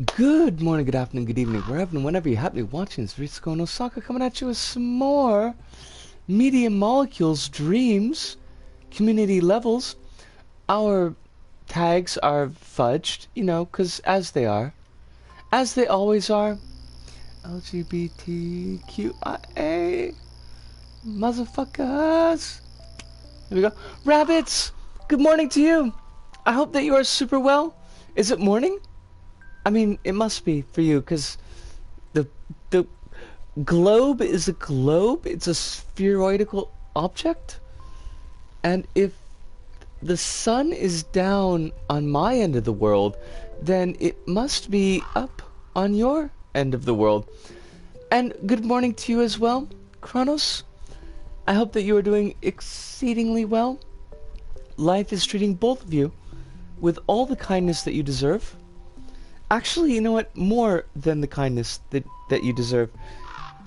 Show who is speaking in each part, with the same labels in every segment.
Speaker 1: Good morning, good afternoon, good evening, wherever and whenever you happen to be watching this. Ritsuko no Osaka coming at you with some more Medium Molecules Dreams community levels. Our tags are fudged, you know, because as they are, as they always are, LGBTQIA motherfuckers. Here we go. Rabbits, good morning to you. I hope that you are super well. Is it morning? I mean, it must be for you, because the the globe is a globe. It's a spheroidal object, and if the sun is down on my end of the world, then it must be up on your end of the world. And good morning to you as well, Kronos. I hope that you are doing exceedingly well. Life is treating both of you with all the kindness that you deserve. Actually, you know what? More than the kindness that you deserve.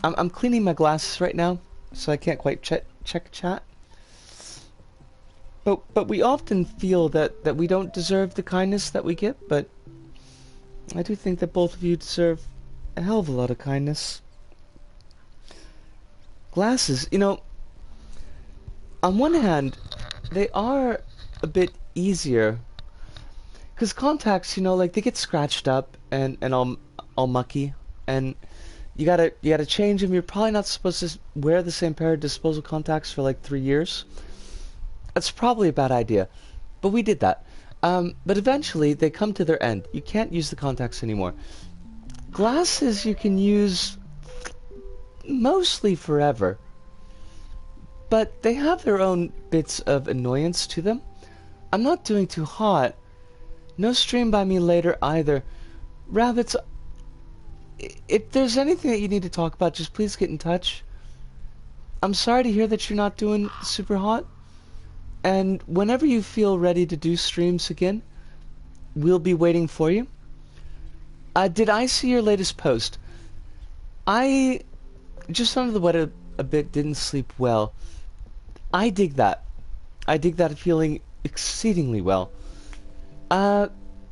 Speaker 1: I'm cleaning my glasses right now, so I can't quite check chat. But we often feel that we don't deserve the kindness that we get, but I do think that both of you deserve a hell of a lot of kindness. Glasses, you know, on one hand, they are a bit easier. Because contacts, you know, like they get scratched up and all mucky, and you gotta change them. You're probably not supposed to wear the same pair of disposable contacts for like 3 years. That's probably a bad idea, but we did that. But eventually they come to their end. You can't use the contacts anymore. Glasses you can use mostly forever, but they have their own bits of annoyance to them. I'm not doing too hot. No stream by me later either. Rabbits, if there's anything that you need to talk about, just please get in touch. I'm sorry to hear that you're not doing super hot. And whenever you feel ready to do streams again, we'll be waiting for you. Did I see your latest post? I just under the weather a bit, didn't sleep well. I dig that. I dig that feeling exceedingly well.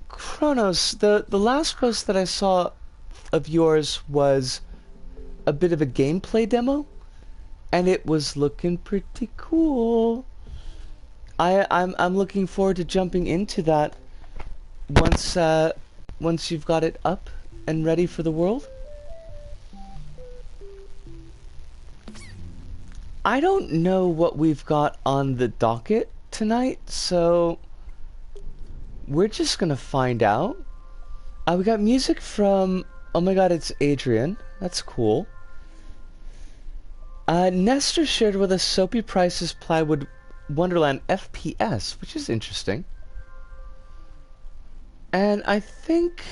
Speaker 1: Kronos, the last post that I saw of yours was a bit of a gameplay demo, and it was looking pretty cool. I'm looking forward to jumping into that once you've got it up and ready for the world. I don't know what we've got on the docket tonight, so we're just gonna find out. We got music from, oh my god, it's Adrian. That's cool. Nestor shared with us Soapy Price's Plywood Wonderland FPS, which is interesting. And I think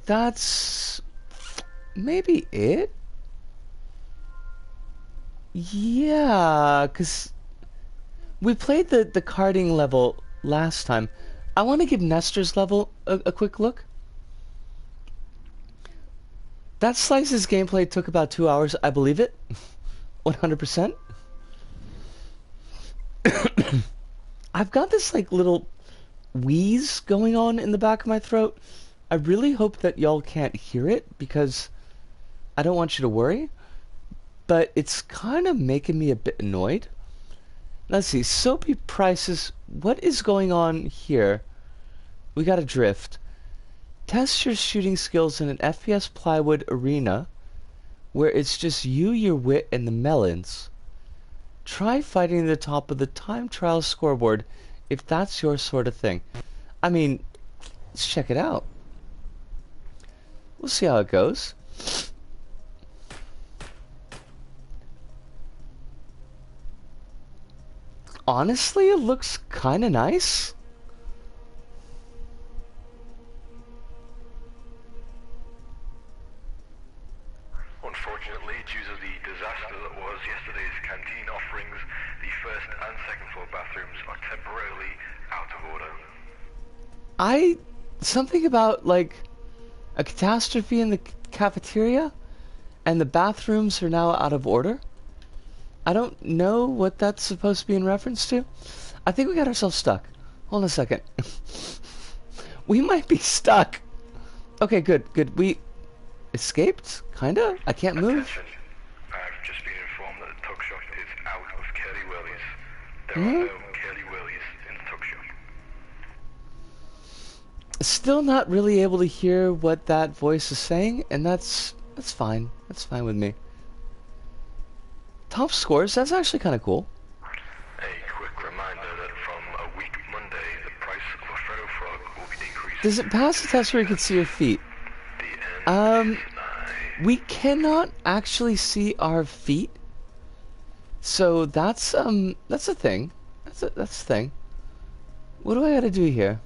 Speaker 1: that's maybe it. Yeah, because we played the karting level last time. I want to give Nestor's level a quick look. That Slice's gameplay took about 2 hours, I believe it. 100%. I've got this like little wheeze going on in the back of my throat. I really hope that y'all can't hear it, because I don't want you to worry. But it's kind of making me a bit annoyed. Let's see, Soapy Prices, what is going on here? We got a drift. Test your shooting skills in an FPS plywood arena where it's just you, your wit, and the melons. Try fighting the top of the time trial scoreboard if that's your sort of thing. I mean, let's check it out. We'll see how it goes. Honestly, it looks kind of nice.
Speaker 2: Unfortunately, due to the disaster that was yesterday's canteen offerings, the first and second floor bathrooms are temporarily out of order.
Speaker 1: Something about, like, a catastrophe in the cafeteria, and the bathrooms are now out of order? I don't know what that's supposed to be in reference to. I think we got ourselves stuck. Hold on a second. We might be stuck. Okay, good, good. We escaped? Kinda? I can't move?
Speaker 2: Attention. I've just been informed that the tuck shop is out of curly whirlies. There are
Speaker 1: Hmm?
Speaker 2: no curly whirlies in the tuck shop.
Speaker 1: Still not really able to hear what that voice is saying, and that's fine. That's fine with me. Top scores, that's actually kind of cool.
Speaker 2: A quick reminder that from a week Monday, the price of a Freddo Frog will be decreased.
Speaker 1: Does it pass the test where you can see your feet?
Speaker 2: The end
Speaker 1: Um,
Speaker 2: is nigh.
Speaker 1: we cannot actually see our feet, so that's a thing. That's a thing. What do I gotta do here?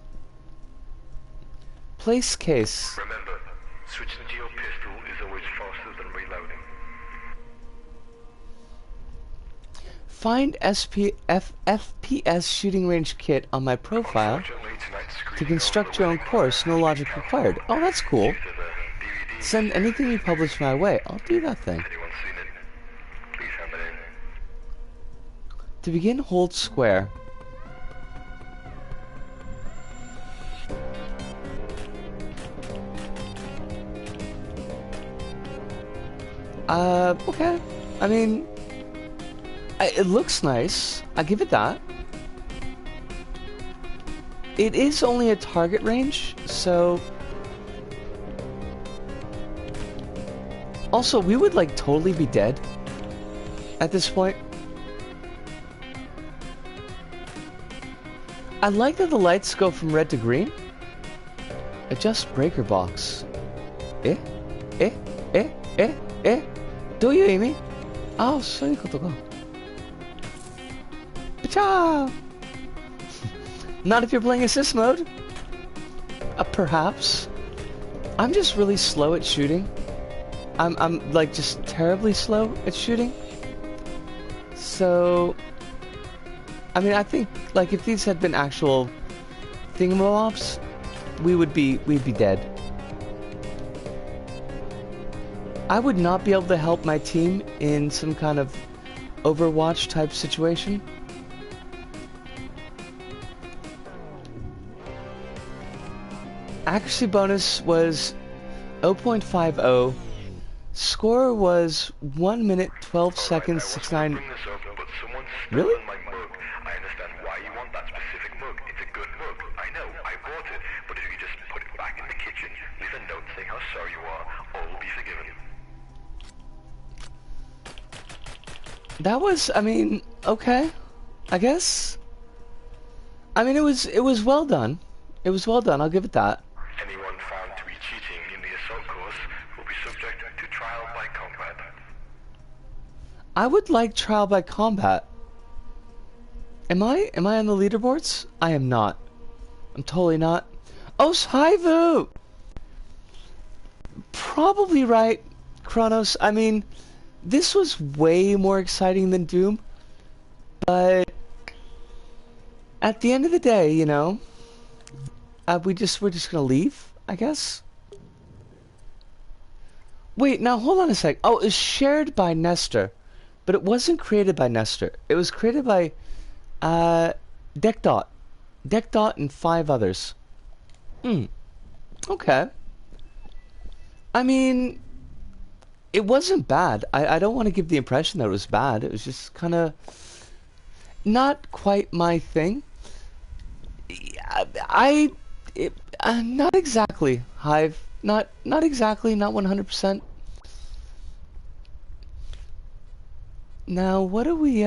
Speaker 1: Place case.
Speaker 2: Remember, switching to your pistol is always faster than reloading.
Speaker 1: Find FPS shooting range kit on my profile
Speaker 2: Unfortunately, tonight's
Speaker 1: to
Speaker 2: screening
Speaker 1: construct
Speaker 2: of
Speaker 1: your
Speaker 2: the
Speaker 1: own
Speaker 2: wedding
Speaker 1: course. No
Speaker 2: has
Speaker 1: logic
Speaker 2: been
Speaker 1: required.
Speaker 2: cancelled
Speaker 1: Oh, that's
Speaker 2: due
Speaker 1: cool.
Speaker 2: to the DVD
Speaker 1: Send anything you publish my way. I'll do that thing.
Speaker 2: If anyone's seen it, please hand it in.
Speaker 1: To begin, hold square. Okay. I mean, it looks nice. I give it that. It is only a target range, so... Also, we would, like, totally be dead at this point. I like that the lights go from red to green. Adjust breaker box. Eh? Eh? Eh? Eh? Eh? どういう意味? Ah, そういうことか. Pacha! Not if you're playing assist mode. Perhaps. I'm just really slow at shooting. I'm like just terribly slow at shooting. So, I mean, I think like if these had been actual thingamabobs, we'd be dead. I would not be able to help my team in some kind of Overwatch type situation. Accuracy bonus was 0.50. Score was 1 minute 12 seconds 69.
Speaker 2: Bring this up, but someone's
Speaker 1: Really?
Speaker 2: stolen my mug. I understand why you want that specific mug. It's a good mug. I know, I bought it. But if you just put it back in the kitchen, leave a note saying how sorry you are, all will be forgiven.
Speaker 1: That was, I mean, okay, I guess. I mean, it was well done. It was well done. I'll give it that.
Speaker 2: Anyone found to be cheating in the assault course will be subject to trial by combat.
Speaker 1: I would like trial by combat. Am I on the leaderboards? I am not. I'm totally not. Oh, Haivu! Probably right, Kronos. I mean, this was way more exciting than Doom, but at the end of the day, you know, we're just gonna leave, I guess. Wait, now hold on a sec. Oh, it's shared by Nestor, but it wasn't created by Nestor. It was created by Deckdot, and 5 others. Okay. I mean, it wasn't bad. I don't want to give the impression that it was bad. It was just kind of not quite my thing. Not exactly, Hive. Not exactly, not 100%. Now, what are we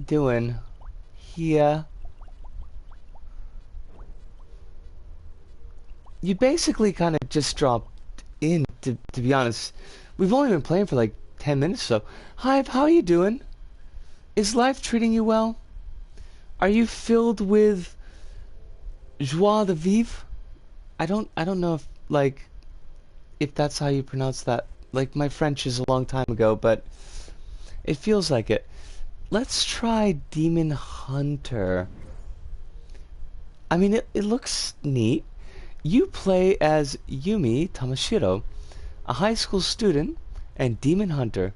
Speaker 1: doing here? You basically kind of just dropped in, to be honest. We've only been playing for like 10 minutes or so. Hive, how are you doing? Is life treating you well? Are you filled with joie de vivre? I don't know if, like, if that's how you pronounce that. Like, my French is a long time ago, but it feels like it. Let's try Demon Hunter. I mean, it looks neat. You play as Yumi Tamashiro, a high school student and demon hunter.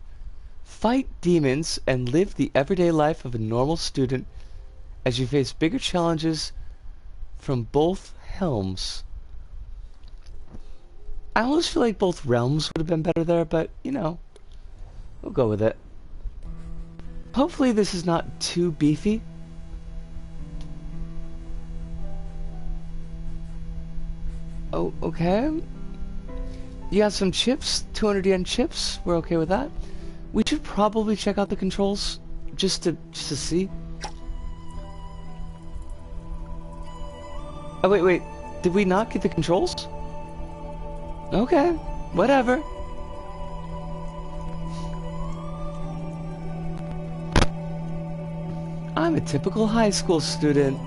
Speaker 1: Fight demons and live the everyday life of a normal student as you face bigger challenges from both helms. I always feel like both realms would have been better there, but, you know, we'll go with it. Hopefully this is not too beefy. Oh, okay. You got some chips, 200 yen chips. We're okay with that. We should probably check out the controls just to see. Oh wait. Did we not get the controls? Okay, whatever. I'm a typical high school student.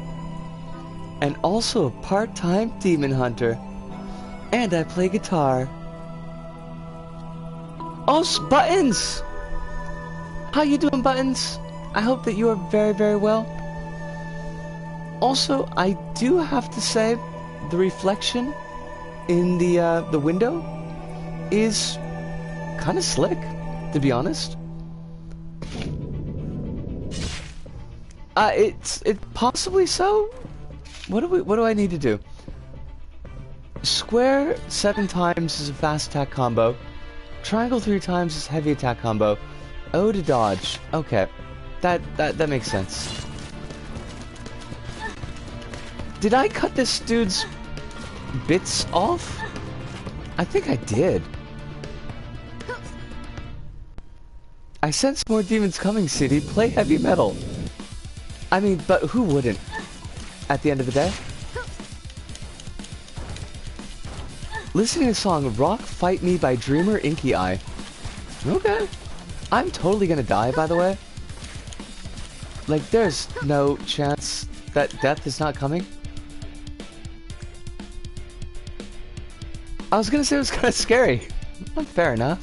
Speaker 1: And also a part-time demon hunter. And I play guitar. Oh, Buttons! How you doing, Buttons? I hope that you are very, very well. Also, I do have to say, the reflection in the window is kind of slick, to be honest. It's possibly so. What do I need to do? Square 7 times is a fast attack combo. Triangle 3 times is heavy attack combo. O to dodge. Okay. That makes sense. Did I cut this dude's bits off? I think I did. I sense more demons coming, City. Play heavy metal. I mean, but who wouldn't? At the end of the day? Listening to the song Rock Fight Me by Dreamer Inky Eye. Okay. I'm totally gonna die, by the way. Like, there's no chance that death is not coming. I was gonna say it was kind of scary. Fair enough.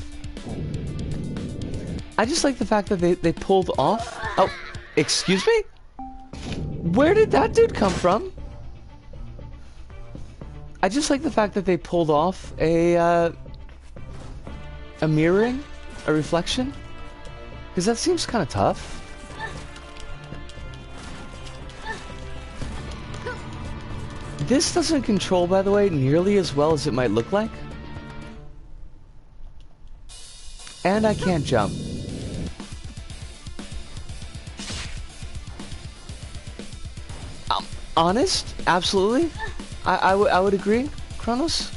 Speaker 1: I just like the fact that they pulled off... Oh, excuse me? Where did that dude come from? I just like the fact that they pulled off a mirroring, a reflection. Because that seems kind of tough. This doesn't control, by the way, nearly as well as it might look like. And I can't jump. Honest? Absolutely. I would agree, Kronos.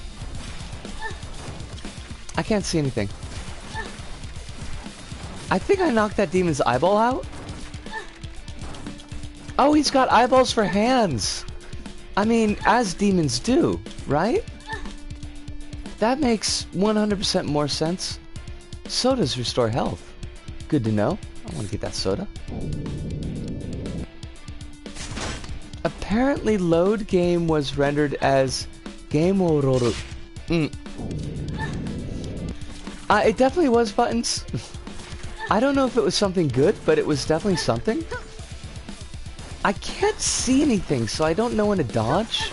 Speaker 1: I can't see anything. I think I knocked that demon's eyeball out. Oh, he's got eyeballs for hands. I mean, as demons do, right? That makes 100% more sense. Sodas restore health. Good to know. I want to get that soda. Apparently, load game was rendered as game ororu. It definitely was Buttons. I don't know if it was something good, but it was definitely something. I can't see anything, so I don't know when to dodge.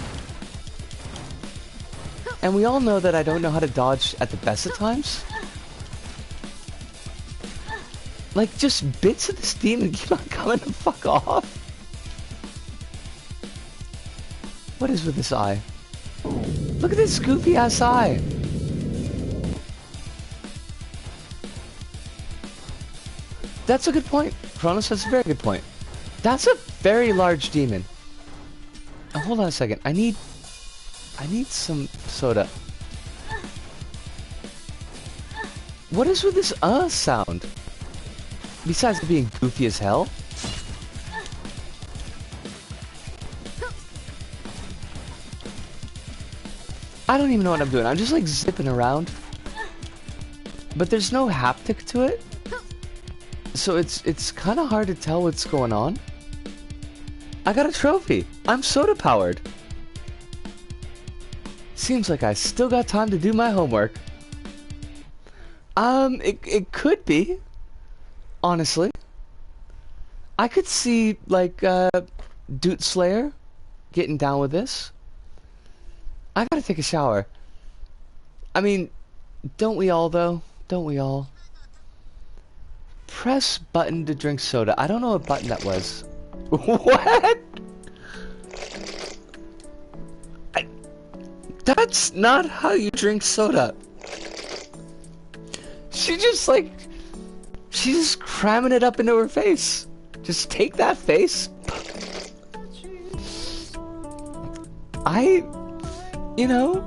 Speaker 1: And we all know that I don't know how to dodge at the best of times. Like, just bits of this demon keep on coming to fuck off. What is with this eye? Look at this goofy ass eye. That's a good point. Kronos, that's a very good point. That's a very large demon. Oh, hold on a second. I need some soda. What is with this sound? Besides it being goofy as hell. I don't even know what I'm doing. I'm just like zipping around. But there's no haptic to it. So it's kind of hard to tell what's going on. I got a trophy. I'm soda powered. Seems like I still got time to do my homework. It could be. Honestly. I could see like Doot Slayer getting down with this. I gotta take a shower. I mean, don't we all though? Don't we all? Press button to drink soda. I don't know what button that was. What? That's not how you drink soda. She just like, she's just cramming it up into her face. Just take that face. You know,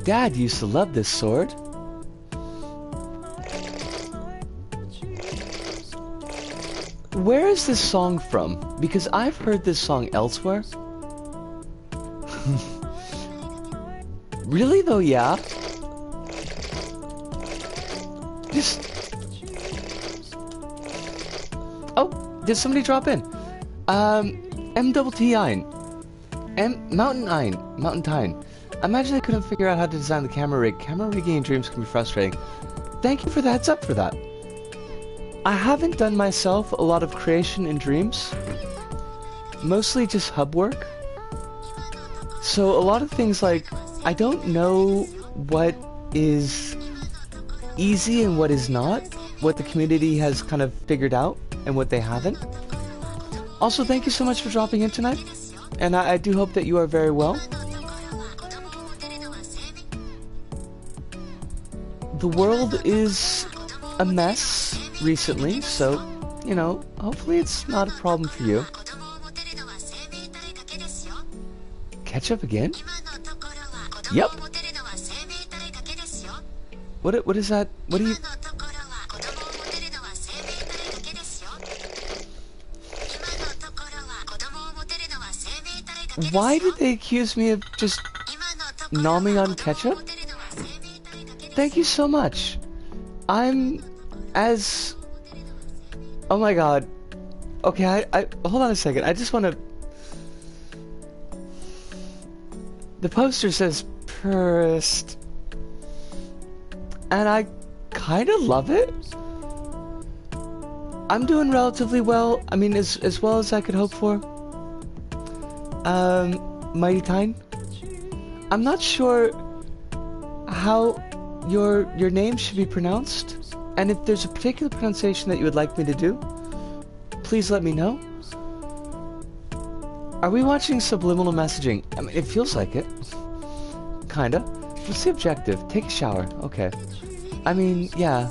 Speaker 1: Dad used to love this sword. Where is this song from? Because I've heard this song elsewhere. Really though, yeah? Just... Oh, did somebody drop in? MTTIN. Mountain Tine. I imagine I couldn't figure out how to design the camera rig. Camera rigging in dreams can be frustrating. Thank you for the heads up for that. I haven't done myself a lot of creation in dreams. Mostly just hub work. So a lot of things like, I don't know what is easy and what is not. What the community has kind of figured out and what they haven't. Also, thank you so much for dropping in tonight. And I do hope that you are very well. The world is a mess recently, so, you know, hopefully it's not a problem for you. Ketchup again? Yep. What is that? What do you... Why did they accuse me of just nomming on ketchup? Thank you so much. I'm as... Oh my god. Okay, I hold on a second. I just want to... The poster says purist. And I kind of love it. I'm doing relatively well. I mean, as well as I could hope for. Mighty Tyne. I'm not sure how your name should be pronounced, and if there's a particular pronunciation that you would like me to do, please let me know. Are we watching subliminal messaging? I mean, it feels like it. Kinda. What's the objective? Take a shower. Okay. I mean, yeah.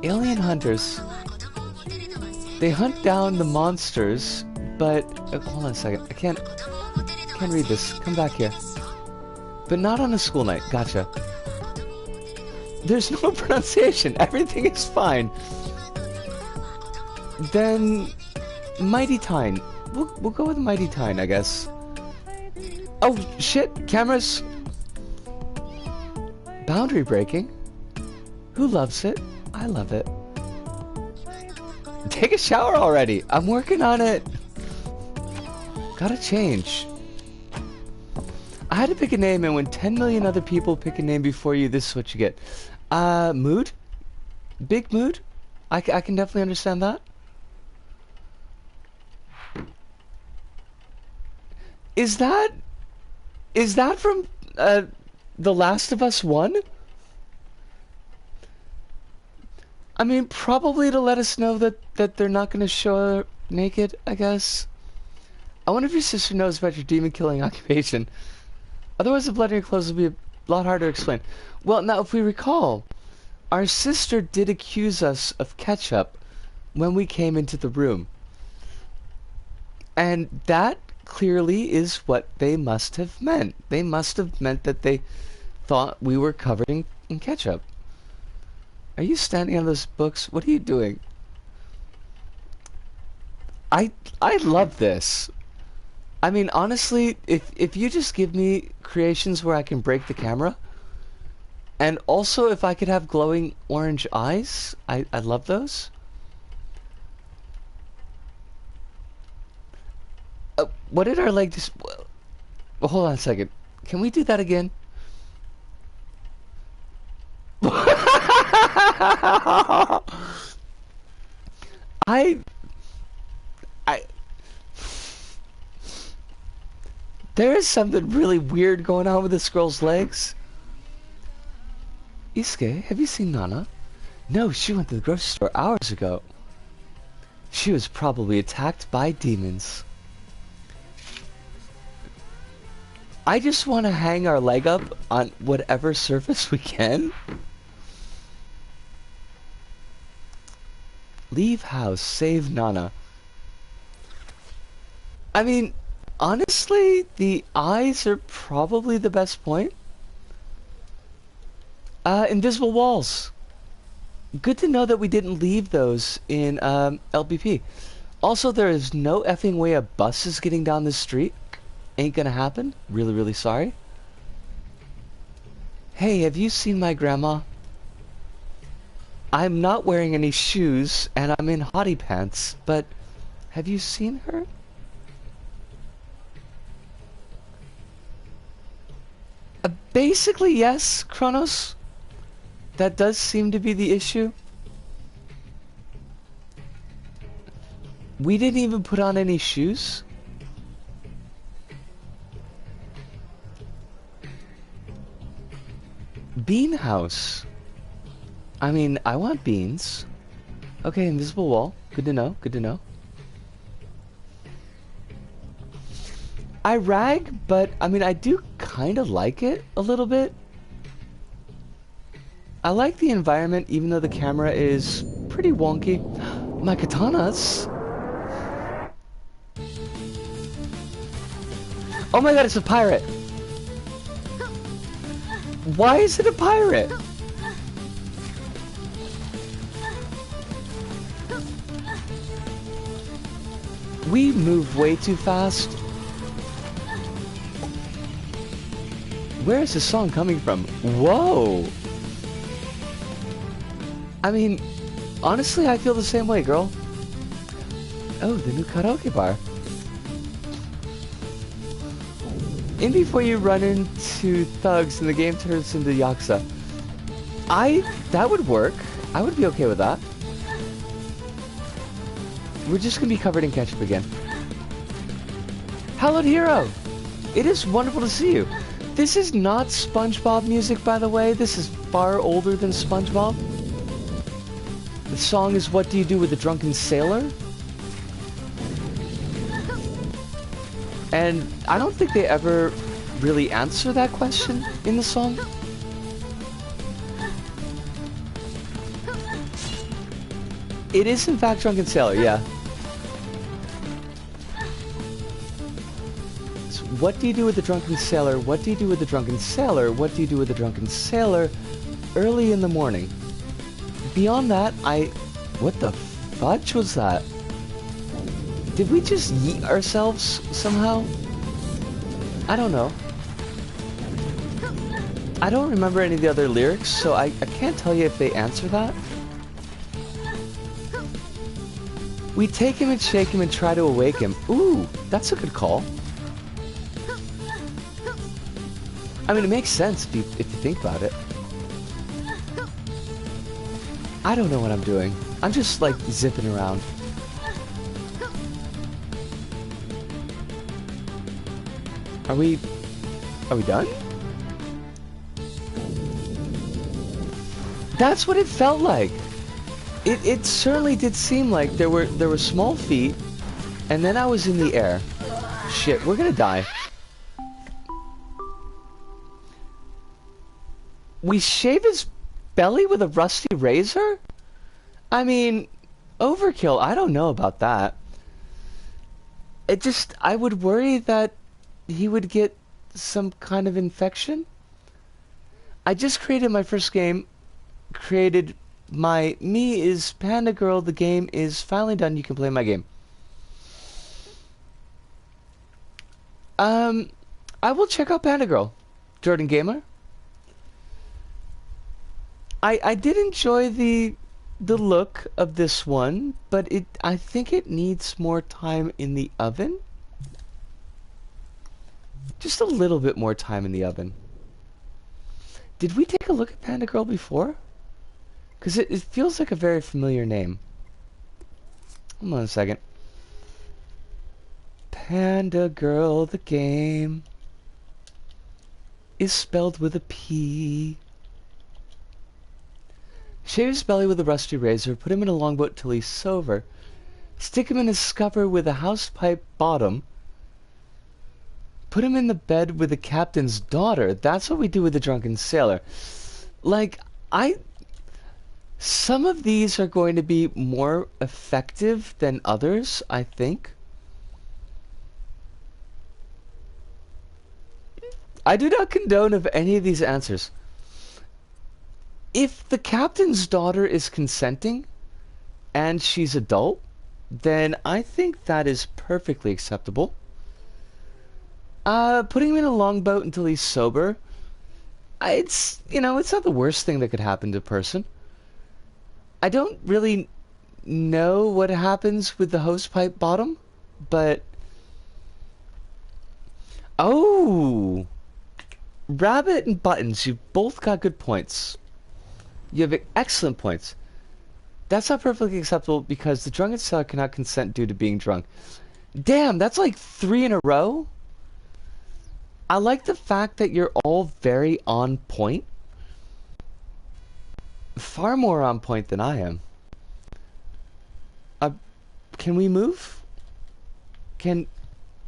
Speaker 1: Alien hunters. They hunt down the monsters, but... hold on a second. I can't read this. Come back here. But not on a school night. Gotcha. There's no pronunciation. Everything is fine. Then... Mighty Tyne. We'll go with Mighty Tyne, I guess. Oh, shit. Cameras. Boundary breaking. Who loves it? I love it. Take a shower already. I'm working on it. Gotta change. I had to pick a name, and when 10 million other people pick a name before you, this is what you get. Mood? Big mood? I can definitely understand that. Is that from, The Last of Us 1? I mean, probably to let us know that they're not going to show her naked, I guess. I wonder if your sister knows about your demon-killing occupation. Otherwise, the blood in your clothes will be a lot harder to explain. Well, now, if we recall, our sister did accuse us of ketchup when we came into the room. And that clearly is what they must have meant. They must have meant that they thought we were covered in ketchup. Are you standing on those books? What are you doing? I love this. I mean, honestly, if you just give me creations where I can break the camera, and also if I could have glowing orange eyes, I love those. What did our leg just... Well, hold on a second. Can we do that again? There is something really weird going on with this girl's legs. Isuke, have you seen Nana? No, she went to the grocery store hours ago. She was probably attacked by demons. I just want to hang our leg up on whatever surface we can. Leave house, save Nana. I mean, honestly, the eyes are probably the best point. Invisible walls. Good to know that we didn't leave those in LBP. Also, there is no effing way a bus is getting down this street. Ain't gonna happen. Really, really sorry. Hey, have you seen my grandma? I'm not wearing any shoes, and I'm in hottie pants, but have you seen her? Basically, yes, Kronos. That does seem to be the issue. We didn't even put on any shoes. Bean house. I mean, I want beans. Okay, invisible wall. Good to know, good to know. I rag, but I mean, I do kind of like it a little bit. I like the environment, even though the camera is pretty wonky. My katanas. Oh my god, it's a pirate. Why is it a pirate? We move way too fast. Where is this song coming from? Whoa! I mean, honestly, I feel the same way, girl. Oh, the new karaoke bar. In before you run into thugs and the game turns into Yakuza. That would work. I would be okay with that. We're just gonna be covered in ketchup again. Hallowed Hero! It is wonderful to see you. This is not SpongeBob music, by the way. This is far older than SpongeBob. The song is What Do You Do with a Drunken Sailor? And I don't think they ever really answer that question in the song. It is in fact Drunken Sailor, yeah. So what do you do with the Drunken Sailor? What do you do with the Drunken Sailor? What do you do with the Drunken Sailor? Early in the morning. Beyond that, what the fudge was that? Did we just yeet ourselves somehow? I don't know. I don't remember any of the other lyrics, so I can't tell you if they answer that. We take him and shake him and try to awake him. Ooh, that's a good call. I mean, it makes sense if you think about it. I don't know what I'm doing. I'm just, like, zipping around. Are we done? That's what it felt like. It certainly did seem like there were small feet, and then I was in the air. Shit, we're gonna die. We shave his belly with a rusty razor? I mean, overkill. I don't know about that. I would worry that he would get some kind of infection. I just created my first game. Me is Panda Girl. The game is finally done. You can play my game. I will check out Panda Girl. Jordan Gamer. I did enjoy the look of this one, but I think it needs more time in the oven. Just a little bit more time in the oven. Did we take a look at Panda Girl before? Because it feels like a very familiar name. Hold on a second. Panda Girl, the game, is spelled with a P. Shave his belly with a rusty razor, put him in a longboat till he's sober. stick him in a scupper with a housepipe bottom, put him in the bed with the captain's daughter. That's what we do with the drunken sailor. Like, some of these are going to be more effective than others, I think. I do not condone of any of these answers. If the captain's daughter is consenting and she's adult, then I think that is perfectly acceptable. Putting him in a longboat until he's sober, it's not the worst thing that could happen to a person. I don't really know what happens with the hosepipe bottom, but... Oh! Rabbit and Buttons, you both got good points. You have excellent points. That's not perfectly acceptable because the drunken sailor cannot consent due to being drunk. Damn, that's like 3 in a row? I like the fact that you're all very on point. Far more on point than I am. Can we move?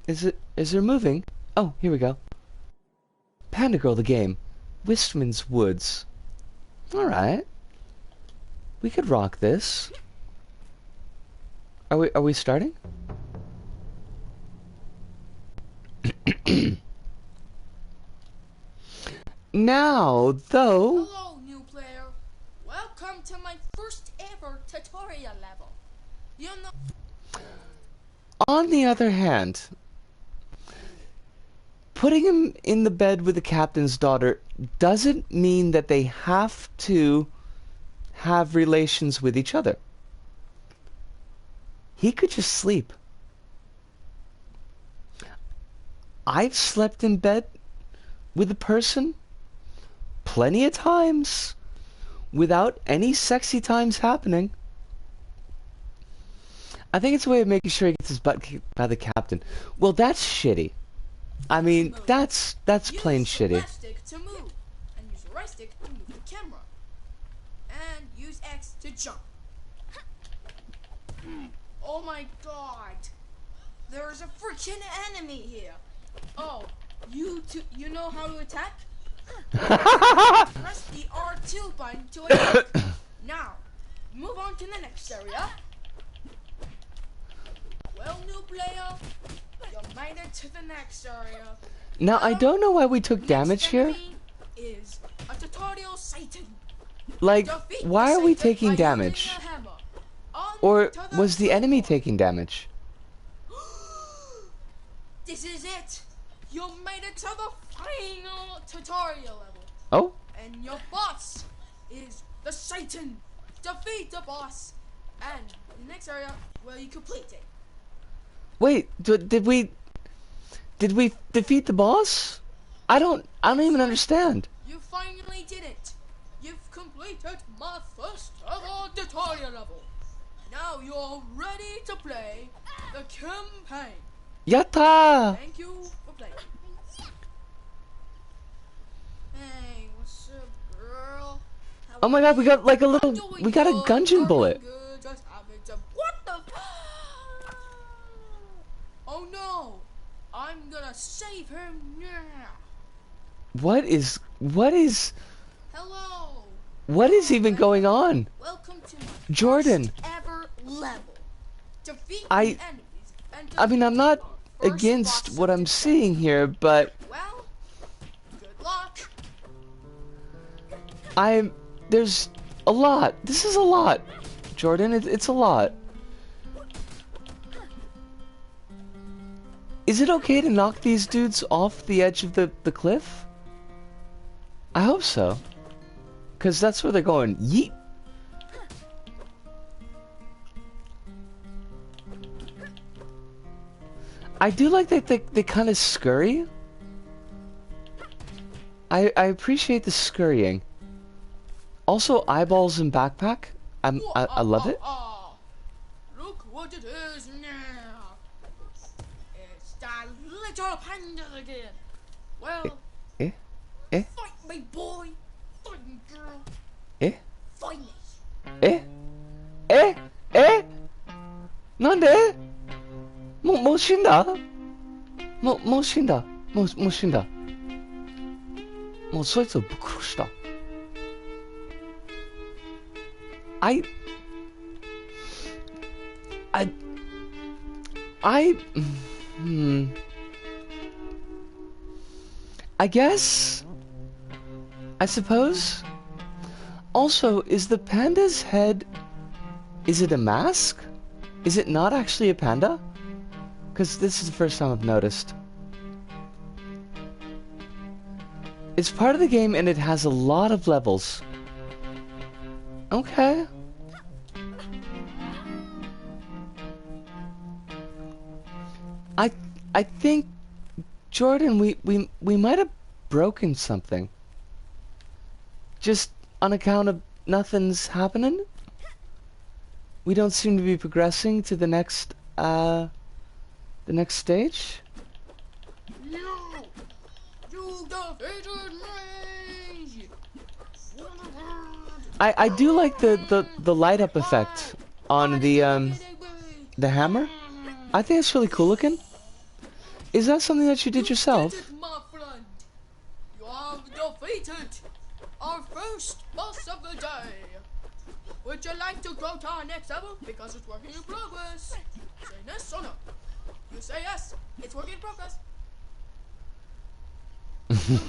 Speaker 1: Is there moving? Oh, here we go. Panda Girl the game. Wistman's Woods. Alright. We could rock this. Are we starting? Now, though...
Speaker 3: Hello, new player. Welcome to my first ever tutorial level. You know...
Speaker 1: On the other hand, putting him in the bed with the captain's daughter doesn't mean that they have to have relations with each other. He could just sleep. I've slept in bed with a person plenty of times without any sexy times happening. I think it's a way of making sure he gets his butt kicked by the captain. Well, that's shitty. I mean, that's plain shitty.
Speaker 3: Use left stick to move, and use right stick to move the camera, and use X to jump. Oh my god, there's a freaking enemy here. Oh, you know how to attack? Press the R2 button to attack. Now, move on to the next area. Well, new player, you made it to the next area.
Speaker 1: Now, I don't know why we took damage here.
Speaker 3: Is a tutorial Satan.
Speaker 1: Like,
Speaker 3: Defeat
Speaker 1: why are we
Speaker 3: Satan
Speaker 1: taking
Speaker 3: by
Speaker 1: damage?
Speaker 3: using a hammer. On
Speaker 1: Or
Speaker 3: to the
Speaker 1: was the enemy
Speaker 3: floor.
Speaker 1: taking damage?
Speaker 3: This is it. You made it to the final tutorial level.
Speaker 1: Oh?
Speaker 3: And your boss is the Satan. Defeat the boss. And the next area, well, you complete it.
Speaker 1: Wait, did we defeat the boss? I don't even understand.
Speaker 3: You finally did it. You've completed my first ever tutorial level. Now you're ready to play the campaign.
Speaker 1: Yatta!
Speaker 3: Thank you for playing. Hey, what's up, girl? How
Speaker 1: Oh my god, we got like a little,
Speaker 3: doing
Speaker 1: we got a
Speaker 3: good,
Speaker 1: gungeon
Speaker 3: doing
Speaker 1: bullet.
Speaker 3: good, just having some... What the... Oh no! I'm gonna save him now!
Speaker 1: What is
Speaker 3: Hello!
Speaker 1: even going on?
Speaker 3: Welcome to my
Speaker 1: Jordan.
Speaker 3: first ever level. Defeat
Speaker 1: I-
Speaker 3: the enemies and
Speaker 1: I mean, I'm not
Speaker 3: first
Speaker 1: against
Speaker 3: boss
Speaker 1: what
Speaker 3: of
Speaker 1: I'm
Speaker 3: the
Speaker 1: seeing here, but
Speaker 3: Well, good luck.
Speaker 1: there's a lot. This is a lot. Jordan, it's a lot. Is it okay to knock these dudes off the edge of the cliff? I hope so. Because that's where they're going. Yeet. I do like that they kind of scurry. I appreciate the scurrying. Also, eyeballs and backpack. I love it.
Speaker 3: Look what it is now. It's that little panda again. Well,
Speaker 1: Eh? Eh?
Speaker 3: fight me, boy. Fight me, girl.
Speaker 1: Eh?
Speaker 3: Fight me.
Speaker 1: Eh? Eh? Eh? なんでもう死んだもう死んだもう死んだもうそいつをぶっ殺した I I I hmm I guess I suppose also is the panda's head is it a mask? Is it not actually a panda? Because this is the first time I've noticed. It's part of the game and it has a lot of levels. Okay. I I think Jordan, we might have broken something. Just on account of nothing's happening. We don't seem to be progressing to the next stage.
Speaker 3: You defeated me!
Speaker 1: I do like the light up effect on the hammer. I think it's really cool looking. Is that something that you did yourself?
Speaker 3: You did it, my friend. You have defeated our first boss of the day. Would you like to go to our next level? Because it's working in progress. Say yes or no? You say yes. It's working in progress.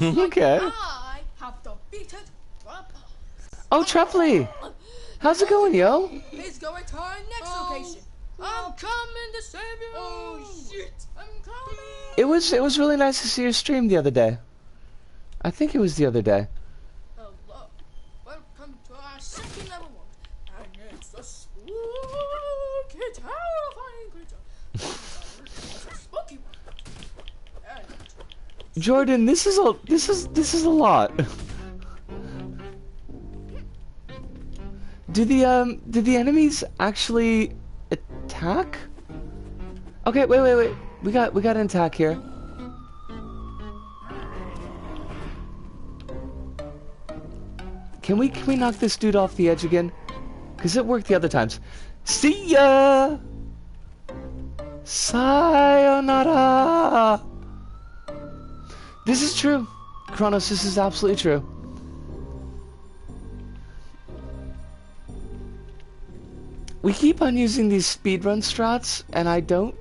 Speaker 1: Okay.
Speaker 3: I have defeated the boss.
Speaker 1: Oh, Trepley! How's it going, yo?
Speaker 3: He's going to our next location. I'm coming to save you. Oh shit! I'm coming.
Speaker 1: It was really nice to see your stream the other day. I think it was the other day.
Speaker 3: Hello. Welcome to our second level one. And it's a spooky, terrifying creature. It's a spooky one. And
Speaker 1: Jordan, this is a lot. Do the enemies actually attack? Okay, wait. We got an attack here. Can we knock this dude off the edge again? Cause it worked the other times. See ya. Sayonara. This is true. Kronos, this is absolutely true. We keep on using these speedrun strats, and I don't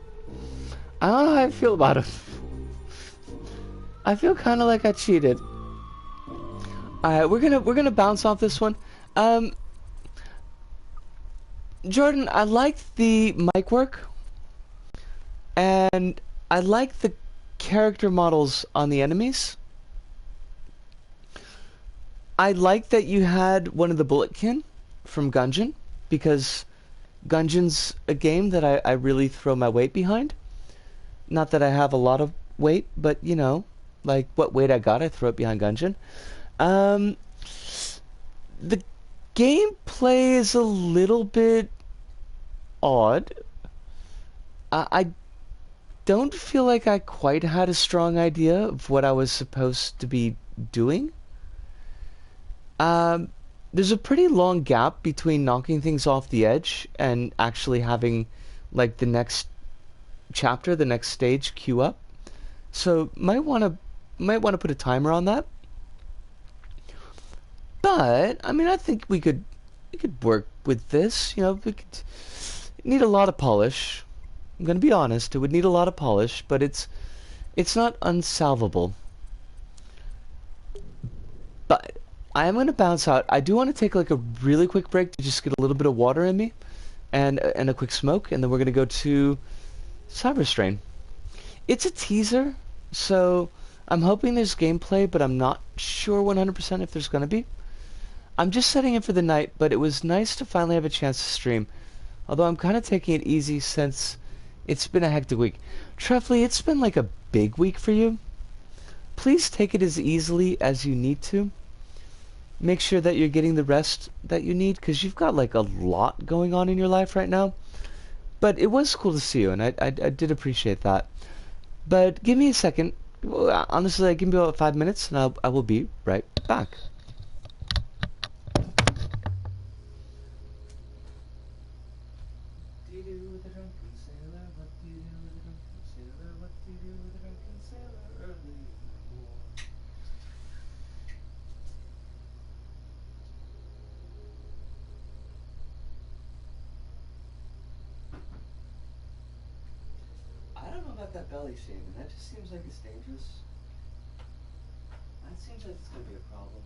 Speaker 1: know how I feel about them. I feel kind of like I cheated. Alright, we're gonna bounce off this one. Jordan, I like the mic work, and I like the character models on the enemies. I like that you had one of the Bulletkin from Gungeon, because Gungeon's a game that I really throw my weight behind. Not that I have a lot of weight, but you know, like what weight I got, I throw it behind Gungeon. The gameplay is a little bit odd. I don't feel like I quite had a strong idea of what I was supposed to be doing. There's a pretty long gap between knocking things off the edge and actually having like the next chapter, the next stage queue up. So might want to put a timer on that. But I mean, I think we could work with this. You know, we could need a lot of polish. I'm gonna be honest, it would need a lot of polish, but it's not unsalvable. But I am gonna bounce out. I do want to take like a really quick break to just get a little bit of water in me, and a quick smoke, and then we're gonna go to Cyberstrain. It's a teaser, so I'm hoping there's gameplay, but I'm not sure 100% if there's gonna be. I'm just setting it for the night, but it was nice to finally have a chance to stream. Although I'm kind of taking it easy since it's been a hectic week. Treffley, it's been like a big week for you. Please take it as easily as you need to. Make sure that you're getting the rest that you need, because you've got like a lot going on in your life right now. But it was cool to see you, and I did appreciate that. But give me a second. Honestly, give me about 5 minutes, and I will be right back. do you do with a drunken sailor? What do you do with a drunken sailor? What do you do with a drunken sailor early in the morning? I don't know about that belly shaving. That just seems like it's dangerous. That seems like it's going to be a problem.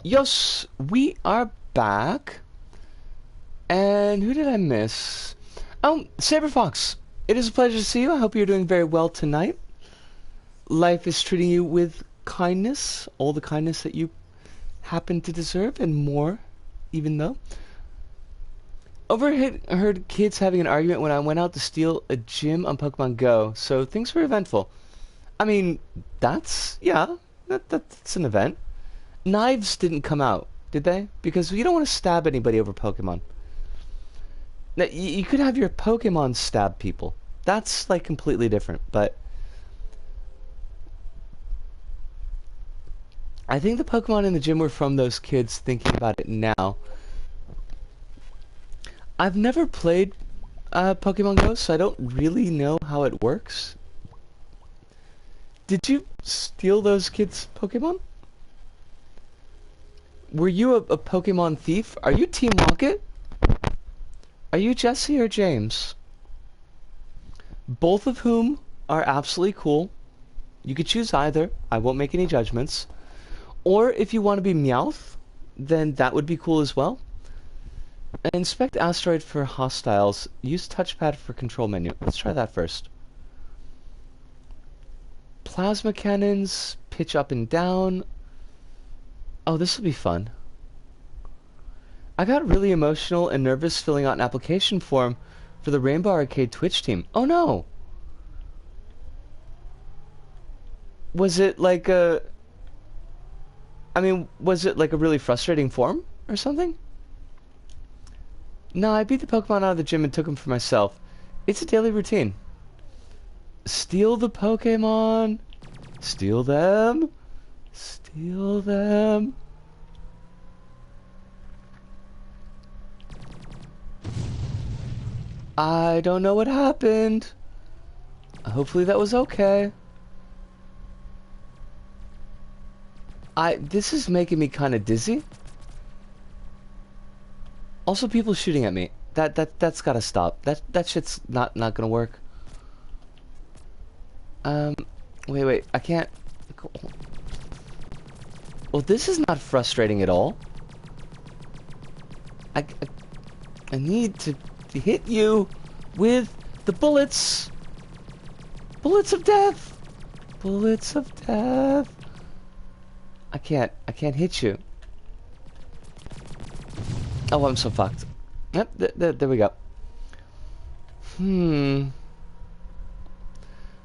Speaker 1: Yes, we are back. And who did I miss? Oh, Saber Fox. It is a pleasure to see you. I hope you're doing very well tonight. Life is treating you with kindness, all the kindness that you happen to deserve, and more, even though. Overheard kids having an argument when I went out to steal a gym on Pokemon Go, so things were eventful. I mean, yeah, that's an event. Knives didn't come out, did they? Because you don't want to stab anybody over Pokemon. Now, you could have your Pokemon stab people. That's, like, completely different, but I think the Pokemon in the gym were from those kids thinking about it now. I've never played Pokemon Go, so I don't really know how it works. Did you steal those kids' Pokemon? Were you a Pokemon thief? Are you Team Rocket? Are you Jesse or James? Both of whom are absolutely cool. You could choose either. I won't make any judgments. Or if you want to be Meowth, then that would be cool as well. Inspect asteroid for hostiles. Use touchpad for control menu. Let's try that first. Plasma cannons, pitch up and down. Oh, this will be fun. I got really emotional and nervous filling out an application form for the Rainbow Arcade Twitch team. Oh no! Was it like a... was it like a really frustrating form or something? No, I beat the Pokemon out of the gym and took them for myself. It's a daily routine. Steal the Pokemon. Steal them. Steal them. I don't know what happened. Hopefully that was okay. This is making me kind of dizzy. Also, people shooting at me. That's gotta stop. That shit's not gonna work. Wait, I can't. Well, this is not frustrating at all. I need to hit you with the bullets. Bullets of death. Bullets of death. I can't hit you. Oh, I'm so fucked. Yep, there we go.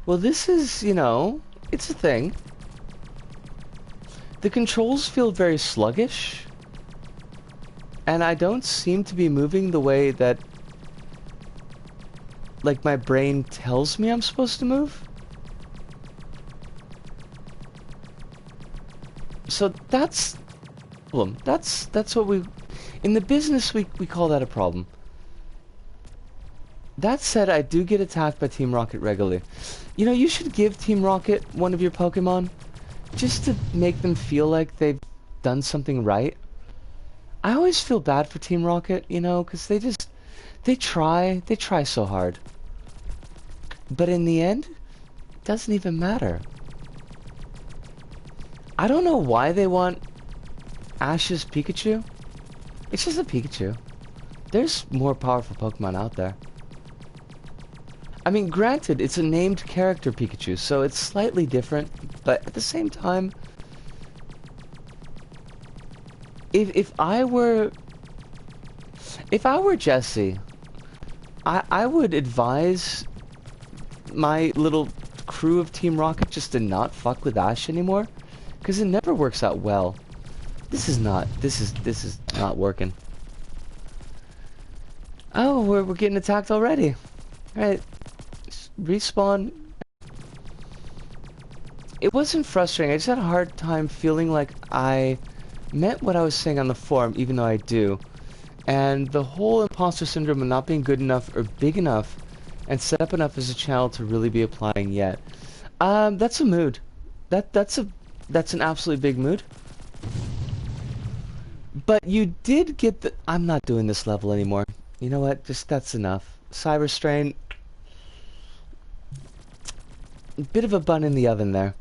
Speaker 1: Well, this is, you know, it's a thing. The controls feel very sluggish. And I don't seem to be moving the way that, like, my brain tells me I'm supposed to move. So that's a problem. That's what we, in the business we call that a problem. That said, I do get attacked by Team Rocket regularly. You know, you should give Team Rocket one of your Pokemon, just to make them feel like they've done something right. I always feel bad for Team Rocket, you know, because they try so hard. But in the end, it doesn't even matter. I don't know why they want Ash's Pikachu. It's just a Pikachu. There's more powerful Pokemon out there. I mean, granted, it's a named character Pikachu, so it's slightly different, but at the same time, if I were Jesse, I would advise my little crew of Team Rocket just to not fuck with Ash anymore, because it never works out well. This is not working. Oh, we're getting attacked already. Alright. Respawn. It wasn't frustrating. I just had a hard time feeling like I meant what I was saying on the forum, even though I do. And the whole imposter syndrome of not being good enough or big enough and set up enough as a channel to really be applying yet. That's a mood. That's an absolutely big mood. But you did get the... I'm not doing this level anymore. You know what? Just that's enough. Cyber Strain. Bit of a bun in the oven there.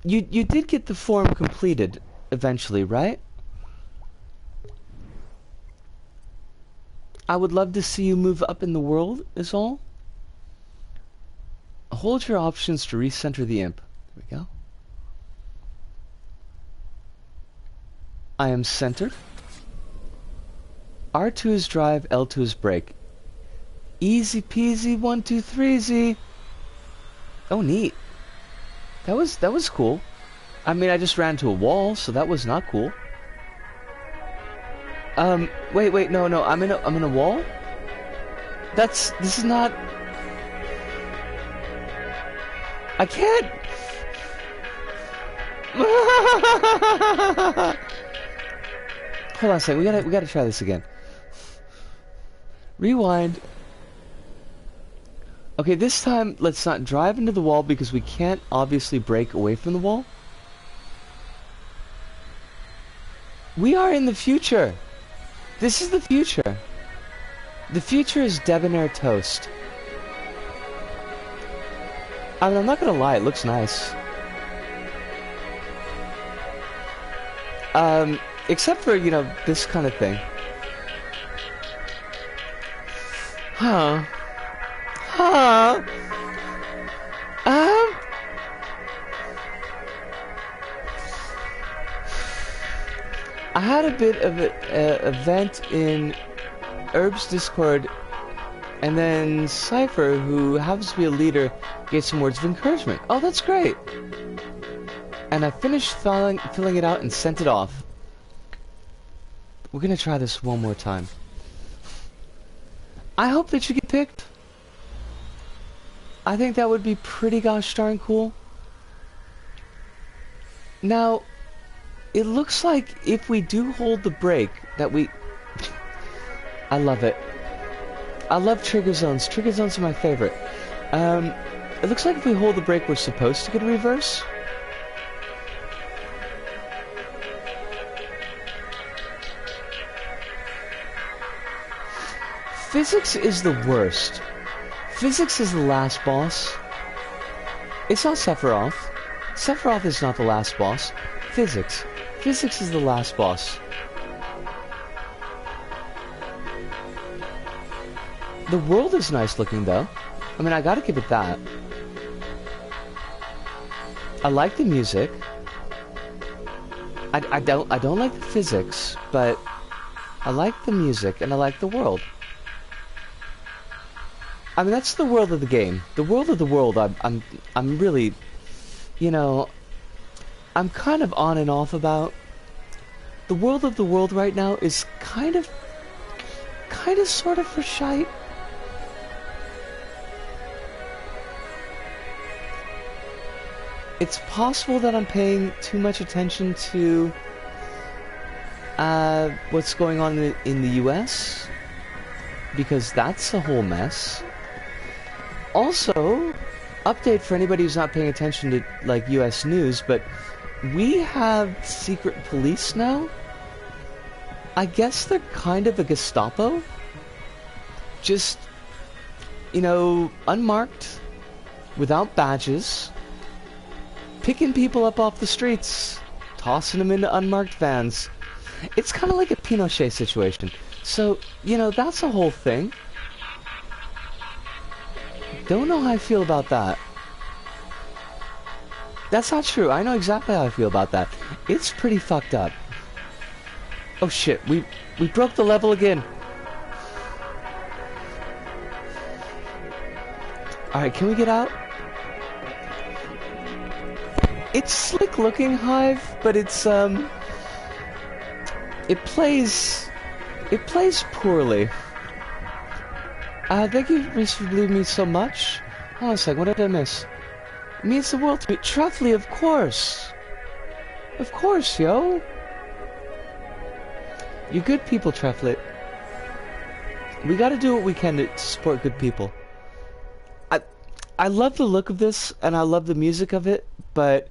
Speaker 1: You did get the form completed eventually, right? I would love to see you move up in the world, is all. Hold your options to recenter the imp. There we go. I am centered. R2 is drive, L2 is brake. Easy peasy, 1, 2, 3, Z. Oh, neat. That was cool. I mean, I just ran into a wall, so that was not cool. Wait, no, I'm in a wall? This is not... I can't... Hold on a second, we gotta try this again. Rewind. Okay, this time, let's not drive into the wall because we can't obviously break away from the wall. We are in the future. This is the future. The future is debonair toast. I mean, I'm not gonna lie, it looks nice. Except for, you know, this kind of thing. Huh. I had a bit of an event in Herb's Discord, and then Cypher, who happens to be a leader, gave some words of encouragement. Oh, that's great! And I finished filling it out and sent it off. We're gonna try this one more time. I hope that you get picked. I think that would be pretty gosh darn cool. Now, it looks like if we do hold the brake, that we... I love it. I love trigger zones. Trigger zones are my favorite. It looks like if we hold the brake, we're supposed to get a reverse. Physics is the worst. Physics is the last boss. It's not Sephiroth. Sephiroth is not the last boss. Physics. Physics is the last boss. The world is nice looking though. I mean, I gotta give it that. I like the music. I don't like the physics, but I like the music and I like the world. I mean, that's the world of the game. The world of the world, I'm really, you know, I'm kind of on and off about. The world of the world right now is kind of sort of for shite. It's possible that I'm paying too much attention to what's going on in the US, because that's a whole mess. Also, update for anybody who's not paying attention to like US news, but we have secret police now. I guess they're kind of a Gestapo. Just, you know, unmarked, without badges, picking people up off the streets, tossing them into unmarked vans. It's kind of like a Pinochet situation. So, you know, that's a whole thing. Don't know how I feel about that. That's not true. I know exactly how I feel about that. It's pretty fucked up. Oh shit, we broke the level again. Alright, can we get out? It's slick looking Hive, but it's it plays poorly. Thank you for believing me so much. Hold on a second, what did I miss? It means the world to me. Truffly, of course! Of course, yo! You're good people, Trufflet. We gotta do what we can to support good people. I love the look of this, and I love the music of it, but...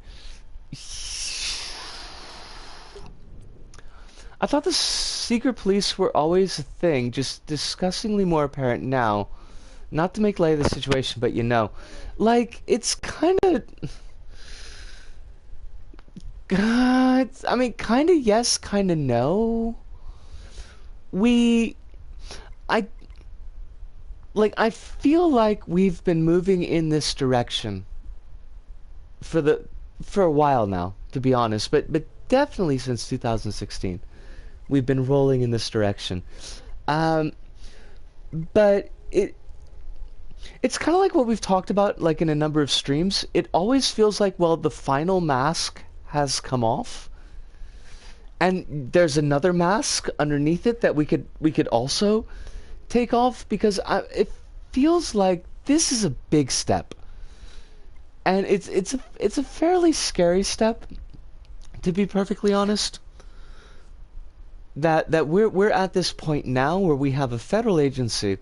Speaker 1: I thought the secret police were always a thing, just disgustingly more apparent now. Not to make light of the situation, but you know. Like, it's kind of... God, I mean, kind of yes, kind of no. I feel like we've been moving in this direction for a while now, to be honest, but definitely since 2016. We've been rolling in this direction. But it's kind of like what we've talked about like in a number of streams. It always feels like, well, the final mask has come off. And there's another mask underneath it that we could also take off, because it feels like this is a big step. And it's a fairly scary step, to be perfectly honest. That we're at this point now where we have a federal agency.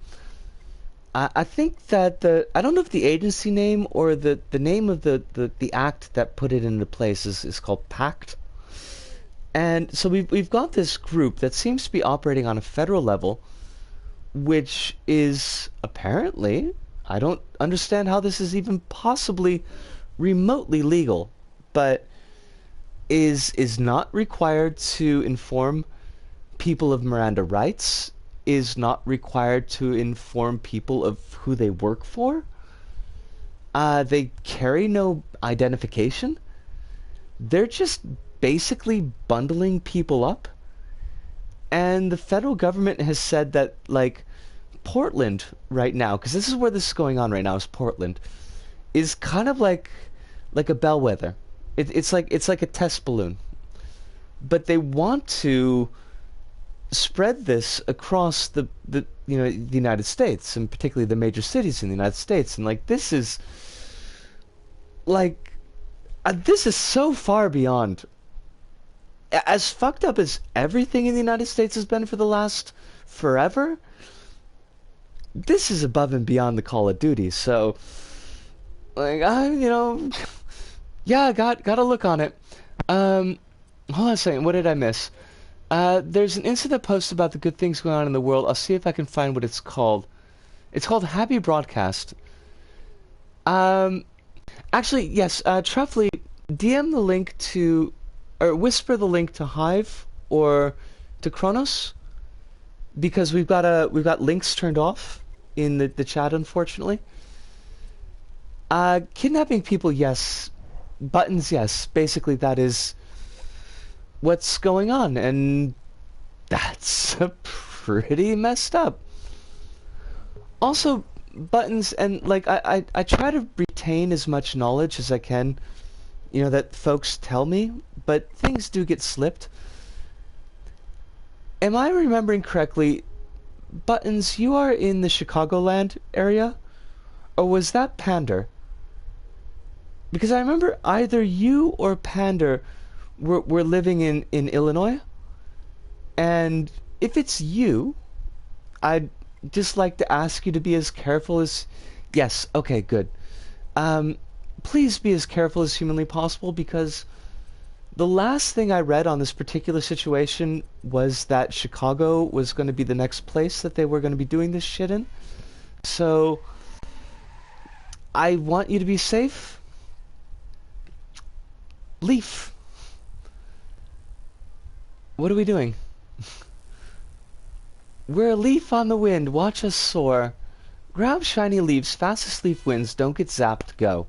Speaker 1: I think that I don't know if the agency name or the name of the act that put it into place is called PACT. And so we've got this group that seems to be operating on a federal level, which is apparently, I don't understand how this is even possibly remotely legal, but is not required to inform people of Miranda rights, is not required to inform people of who they work for. They carry no identification. They're just basically bundling people up. And the federal government has said that, like, Portland right now, because this is where this is going on right now, is Portland, is kind of like a bellwether. It's like a test balloon. But they want to spread this across the United States, and particularly the major cities in the United States. And like, this is like, This is so far beyond. As fucked up as everything in the United States has been for the last forever, this is above and beyond the Call of Duty. So, like, yeah, got a look on it. Hold on a second. What did I miss? There's an incident post about the good things going on in the world. I'll see if I can find what it's called. It's called Happy Broadcast. Actually, yes, Truffley, DM the link to, or whisper the link to Hive or to Kronos, because we've got links turned off in the chat, unfortunately. Kidnapping people, yes. Buttons, yes. Basically, that is what's going on, and that's pretty messed up. Also, buttons, and like I try to retain as much knowledge as I can, that folks tell me, but things do get slipped. Am I remembering correctly, Buttons, you are in the Chicagoland area? Or was that Pander? Because I remember either you or Pander were living in Illinois. And if it's you, I'd just like to ask you to be as careful as... Yes, okay, good. Please be as careful as humanly possible, because the last thing I read on this particular situation was that Chicago was going to be the next place that they were going to be doing this shit in. So, I want you to be safe. Leaf. What are we doing? We're a leaf on the wind. Watch us soar. Grab shiny leaves. Fastest leaf wins. Don't get zapped. Go.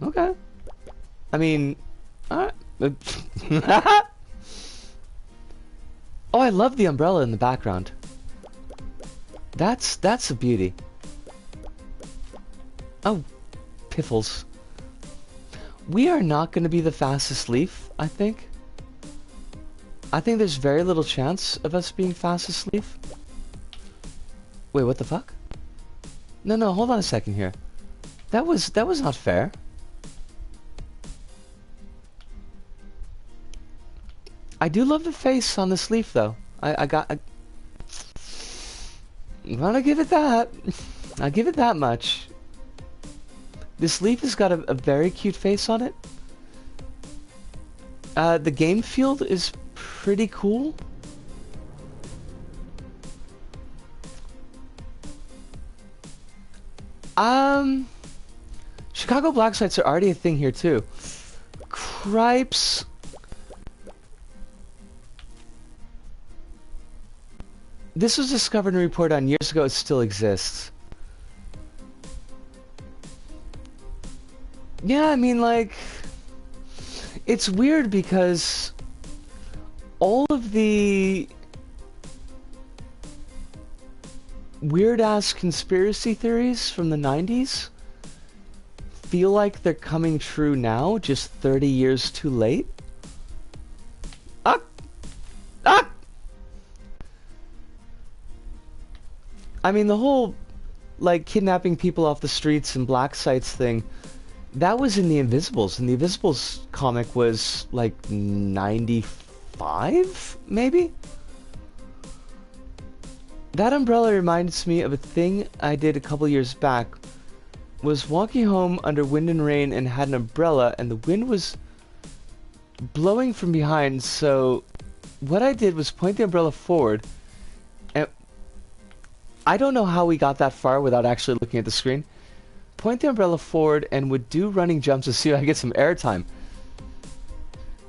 Speaker 1: Okay. I mean... Alright. Oh, I love the umbrella in the background. That's a beauty. Oh, piffles. We are not going to be the fastest leaf, I think. I think there's very little chance of us being fastest leaf. Wait, what the fuck? No, hold on a second here. That was not fair. I do love the face on this leaf, though. I'm gonna give it that. I'll give it that much. This leaf has got a very cute face on it. The game field is pretty cool. Chicago black sites are already a thing here, too. Cripes. This was discovered and reported on years ago. It still exists. Yeah, I mean, like... It's weird because... all of the... weird-ass conspiracy theories from the 90s... feel like they're coming true now, just 30 years too late. Ah! Ah! I mean, the whole, like, kidnapping people off the streets and black sites thing, that was in the Invisibles, and the Invisibles comic was, like, 95, maybe? That umbrella reminds me of a thing I did a couple years back. Was walking home under wind and rain and had an umbrella, and the wind was blowing from behind, so what I did was point the umbrella forward, and I don't know how we got that far without actually looking at the screen. Point the umbrella forward and would do running jumps to see if I get some airtime.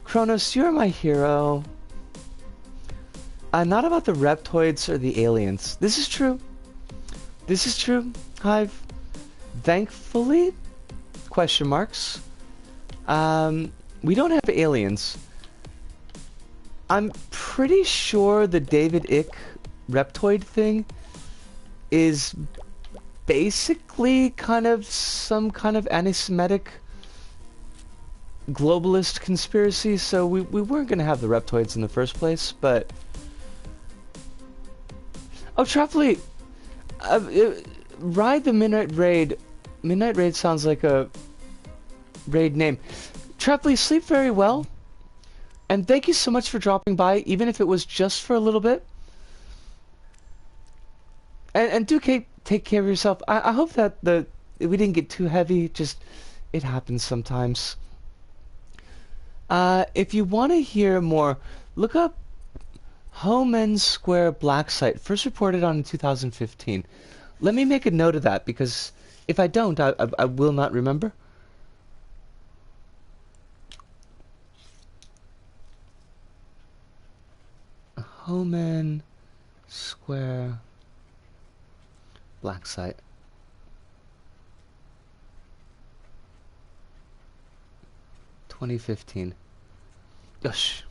Speaker 1: Kronos, you're my hero. Not about the reptoids or the aliens. This is true. This is true, Hive. Thankfully, question marks. We don't have aliens. I'm pretty sure the David Icke reptoid thing is basically kind of some kind of anti-Semitic globalist conspiracy, so we weren't going to have the reptoids in the first place, but... Oh, Truffley! Ride the Midnight Raid. Midnight Raid sounds like a raid name. Trepley, sleep very well. And thank you so much for dropping by, even if it was just for a little bit. And do take care of yourself. I hope that we didn't get too heavy. Just, it happens sometimes. If you want to hear more, look up Homen Square Black Site, first reported on in 2015. Let me make a note of that, because if I don't, I will not remember. Homen Square Black Site. (2015). Gosh.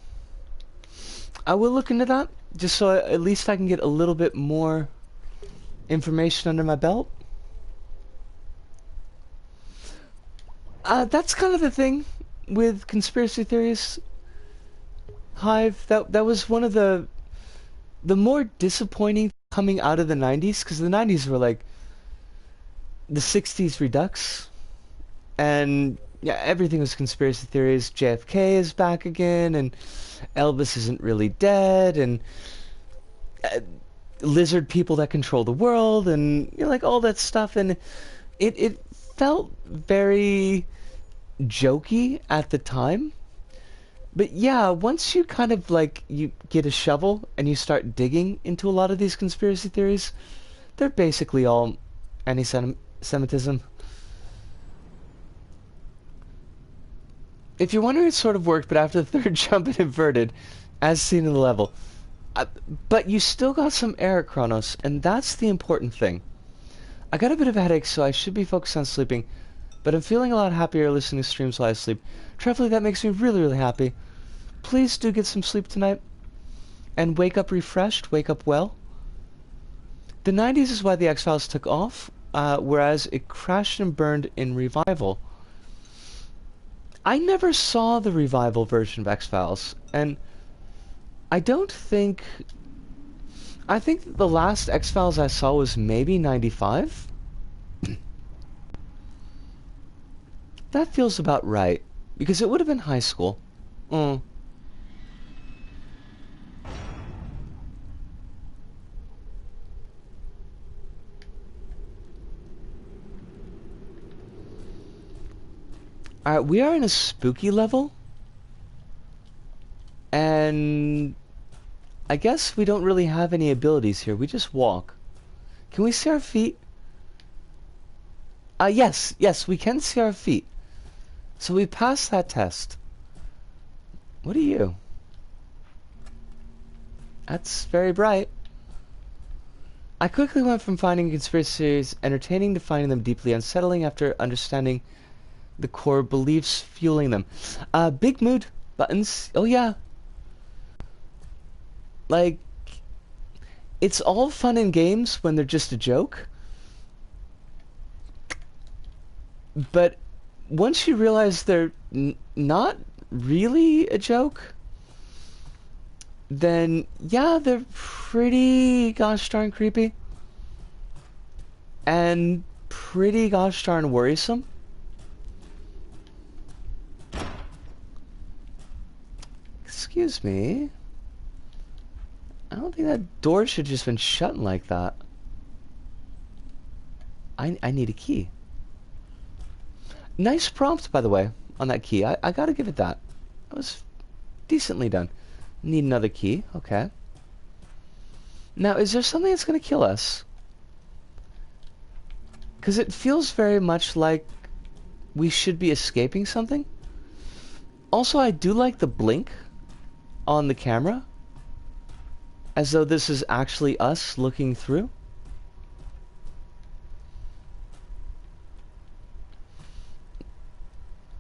Speaker 1: I will look into that, just so at least I can get a little bit more information under my belt. That's kind of the thing with conspiracy theories. Hive, that was one of the more disappointing coming out of the 90s, because the 90s were like the 60s Redux, and yeah, everything was conspiracy theories. JFK is back again, and Elvis isn't really dead, and lizard people that control the world, and you know, like all that stuff, and it felt very jokey at the time. But yeah, once you kind of like you get a shovel and you start digging into a lot of these conspiracy theories, they're basically all anti-Semitism. If you're wondering, it sort of worked, but after the third jump it inverted, as seen in the level. But you still got some air, Kronos, and that's the important thing. I got a bit of a headache, so I should be focused on sleeping, but I'm feeling a lot happier listening to streams while I sleep. Truthfully, that makes me really, really happy. Please do get some sleep tonight, and wake up refreshed, wake up well. The 90s is why the X-Files took off, whereas it crashed and burned in Revival. I never saw the Revival version of X-Files, and I think the last X-Files I saw was maybe 95? That feels about right, because it would have been high school. Alright, we are in a spooky level, and I guess we don't really have any abilities here. We just walk. Can we see our feet? Yes, we can see our feet. So we passed that test. What are you? That's very bright. I quickly went from finding conspiracies entertaining to finding them deeply unsettling after understanding the core beliefs fueling them. Big mood buttons. Oh yeah. Like, it's all fun and games when they're just a joke. But once you realize they're not really a joke, then yeah, they're pretty gosh darn creepy. And pretty gosh darn worrisome. Excuse me. I don't think that door should just been shutting like that. I need a key. Nice prompt, by the way, on that key. I gotta give it that. That was decently done. Need another key. Okay. Now, is there something that's gonna kill us? Because it feels very much like we should be escaping something. Also, I do like the blink on the camera, as though this is actually us looking through.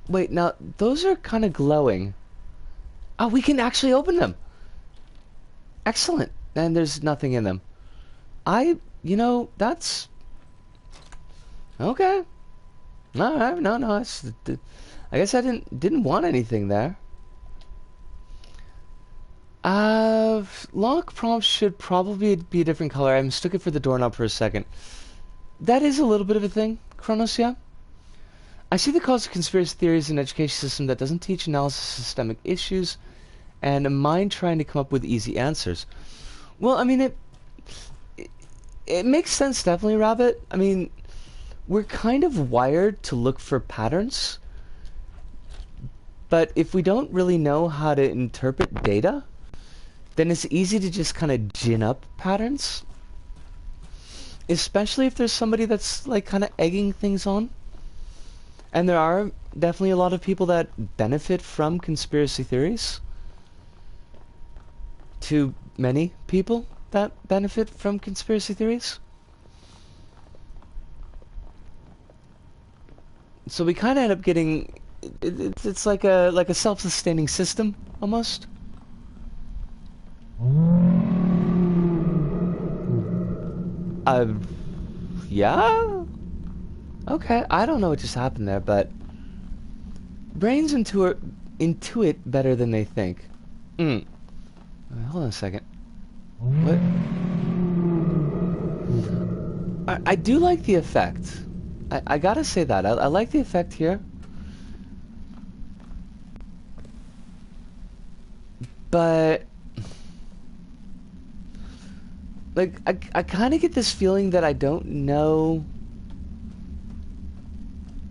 Speaker 1: Wait, now, those are kind of glowing. Oh, we can actually open them. Excellent. And there's nothing in them. You know, that's... Okay. Alright, no, I guess I didn't want anything there. Lock prompts should probably be a different color. I mistook it for the doorknob for a second. That is a little bit of a thing, Kronos, yeah? I see the cause of conspiracy theories in an education system that doesn't teach analysis of systemic issues and a mind trying to come up with easy answers. Well, I mean, it makes sense, definitely, Rabbit. I mean, we're kind of wired to look for patterns, but if we don't really know how to interpret data, then it's easy to just kind of gin up patterns. Especially if there's somebody that's like kind of egging things on. And there are definitely a lot of people that benefit from conspiracy theories. Too many people that benefit from conspiracy theories. So we kind of end up getting it's like a self-sustaining system almost. Yeah? Okay, I don't know what just happened there, but brains intuit better than they think. Wait, hold on a second. What? I do like the effect. I gotta say that. I like the effect here. But like I kind of get this feeling that I don't know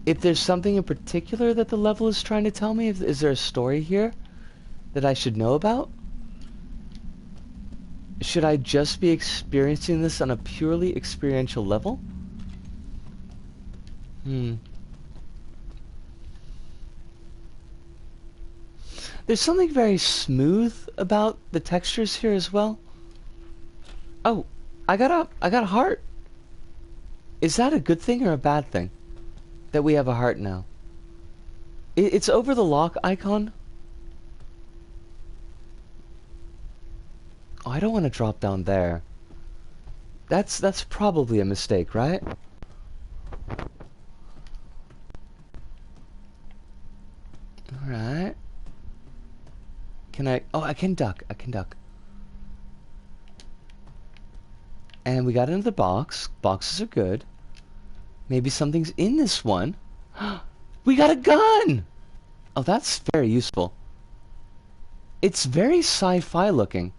Speaker 1: if there's something in particular that the level is trying to tell me. Is there a story here that I should know about? Should I just be experiencing this on a purely experiential level? There's something very smooth about the textures here as well. Oh, I got a heart. Is that a good thing or a bad thing? That we have a heart now. It's over the lock icon. Oh, I don't want to drop down there. That's probably a mistake, right? Alright. Can I... Oh, I can duck. I can duck. And we got another box. Boxes are good. Maybe something's in this one. We got a gun! Oh, that's very useful. It's very sci-fi looking.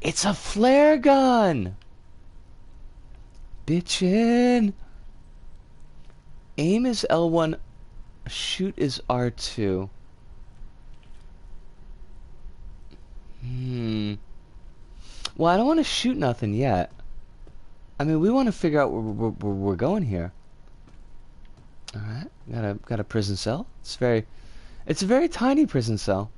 Speaker 1: It's a flare gun! Bitchin'! Aim is L1. Shoot is R2. Well, I don't want to shoot nothing yet. I mean, we want to figure out where we're going here. Alright, got a prison cell. It's a very tiny prison cell.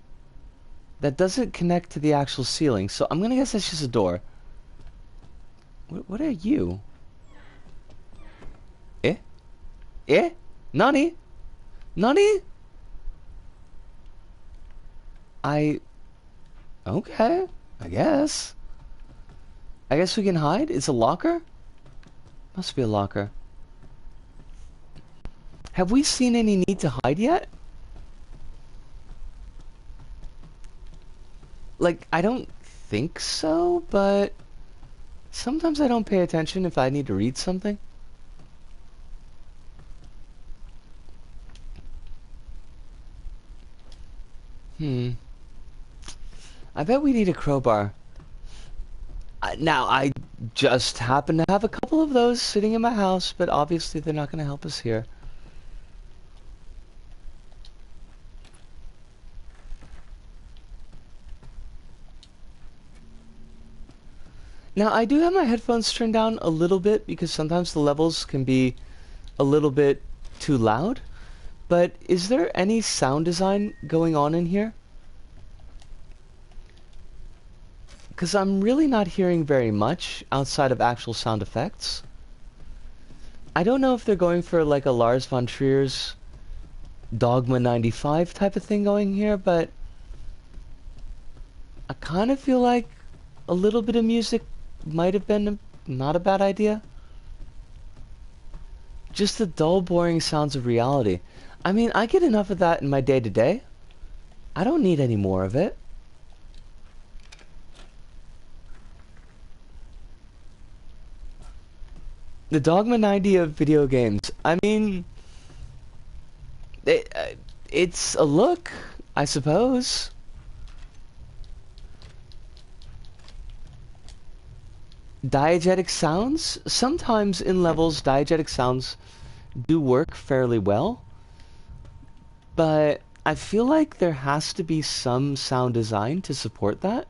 Speaker 1: That doesn't connect to the actual ceiling, so I'm gonna guess that's just a door. What are you? Eh? Eh? Nani? Nani? Okay, I guess. I guess we can hide? It's a locker? Must be a locker. Have we seen any need to hide yet? Like, I don't think so, but sometimes I don't pay attention if I need to read something. I bet we need a crowbar. Now, I just happen to have a couple of those sitting in my house, but obviously they're not going to help us here. Now, I do have my headphones turned down a little bit because sometimes the levels can be a little bit too loud. But is there any sound design going on in here? Because I'm really not hearing very much outside of actual sound effects. I don't know if they're going for like a Lars von Trier's Dogma 95 type of thing going here, but I kind of feel like a little bit of music might have been not a bad idea. Just the dull, boring sounds of reality. I mean, I get enough of that in my day-to-day. I don't need any more of it. The Dogma 90 of video games. I mean, it's a look, I suppose. Diegetic sounds? Sometimes in levels, diegetic sounds do work fairly well, but I feel like there has to be some sound design to support that.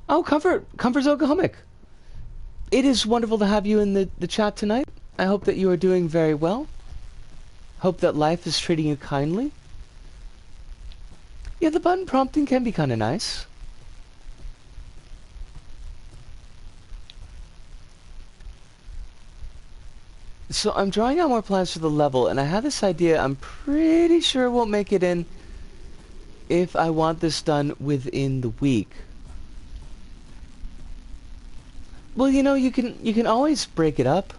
Speaker 1: Oh, Comfort's Oklahomik. It is wonderful to have you in the chat tonight. I hope that you are doing very well. Hope that life is treating you kindly. Yeah, the button prompting can be kind of nice. So I'm drawing out more plans for the level, and I have this idea. I'm pretty sure won't make it in if I want this done within the week. Well, you know, you can always break it up.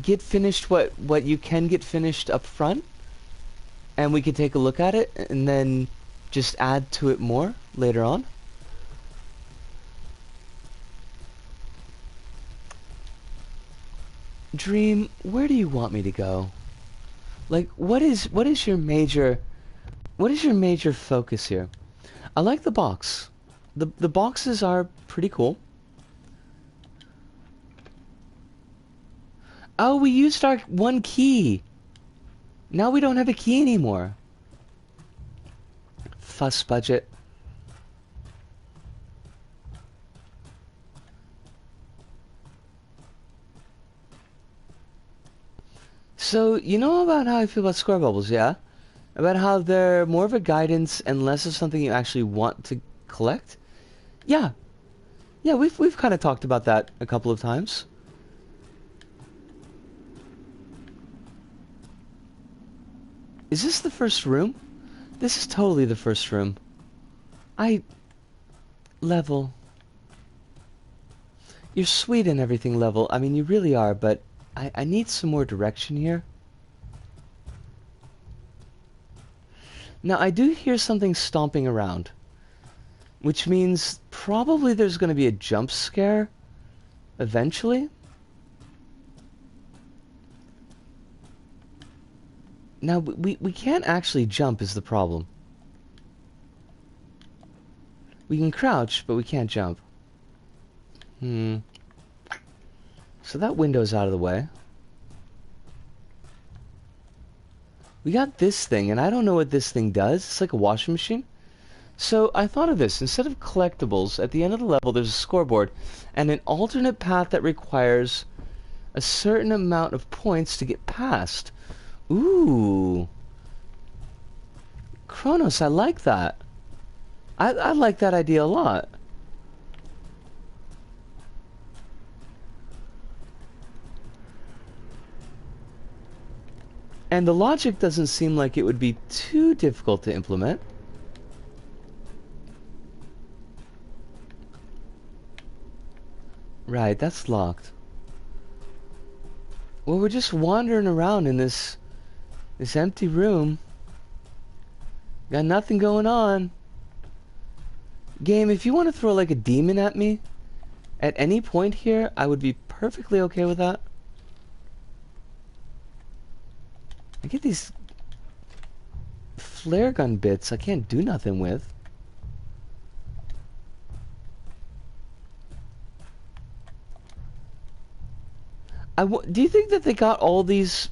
Speaker 1: Get finished what you can get finished up front, and we can take a look at it, and then just add to it more later on. Dream, where do you want me to go? Like, what is your major focus here? I like the box. The boxes are pretty cool. Oh, we used our one key. Now we don't have a key anymore. Fuss budget. So, you know about how I feel about square bubbles, yeah? About how they're more of a guidance and less of something you actually want to collect? Yeah. Yeah, we've kind of talked about that a couple of times. Is this the first room? This is totally the first room. Level. You're sweet and everything, Level. I mean, you really are, but I need some more direction here. Now, I do hear something stomping around, which means probably there's going to be a jump scare eventually. Now, we can't actually jump is the problem. We can crouch, but we can't jump. So that window's out of the way. We got this thing, and I don't know what this thing does. It's like a washing machine. So I thought of this. Instead of collectibles, at the end of the level, there's a scoreboard and an alternate path that requires a certain amount of points to get past. Ooh. Kronos, I like that. I like that idea a lot. And the logic doesn't seem like it would be too difficult to implement. Right, that's locked. Well, we're just wandering around in this empty room. Got nothing going on. Game, if you want to throw like a demon at me at any point here, I would be perfectly okay with that. I get these flare gun bits I can't do nothing with. Do you think that they got all these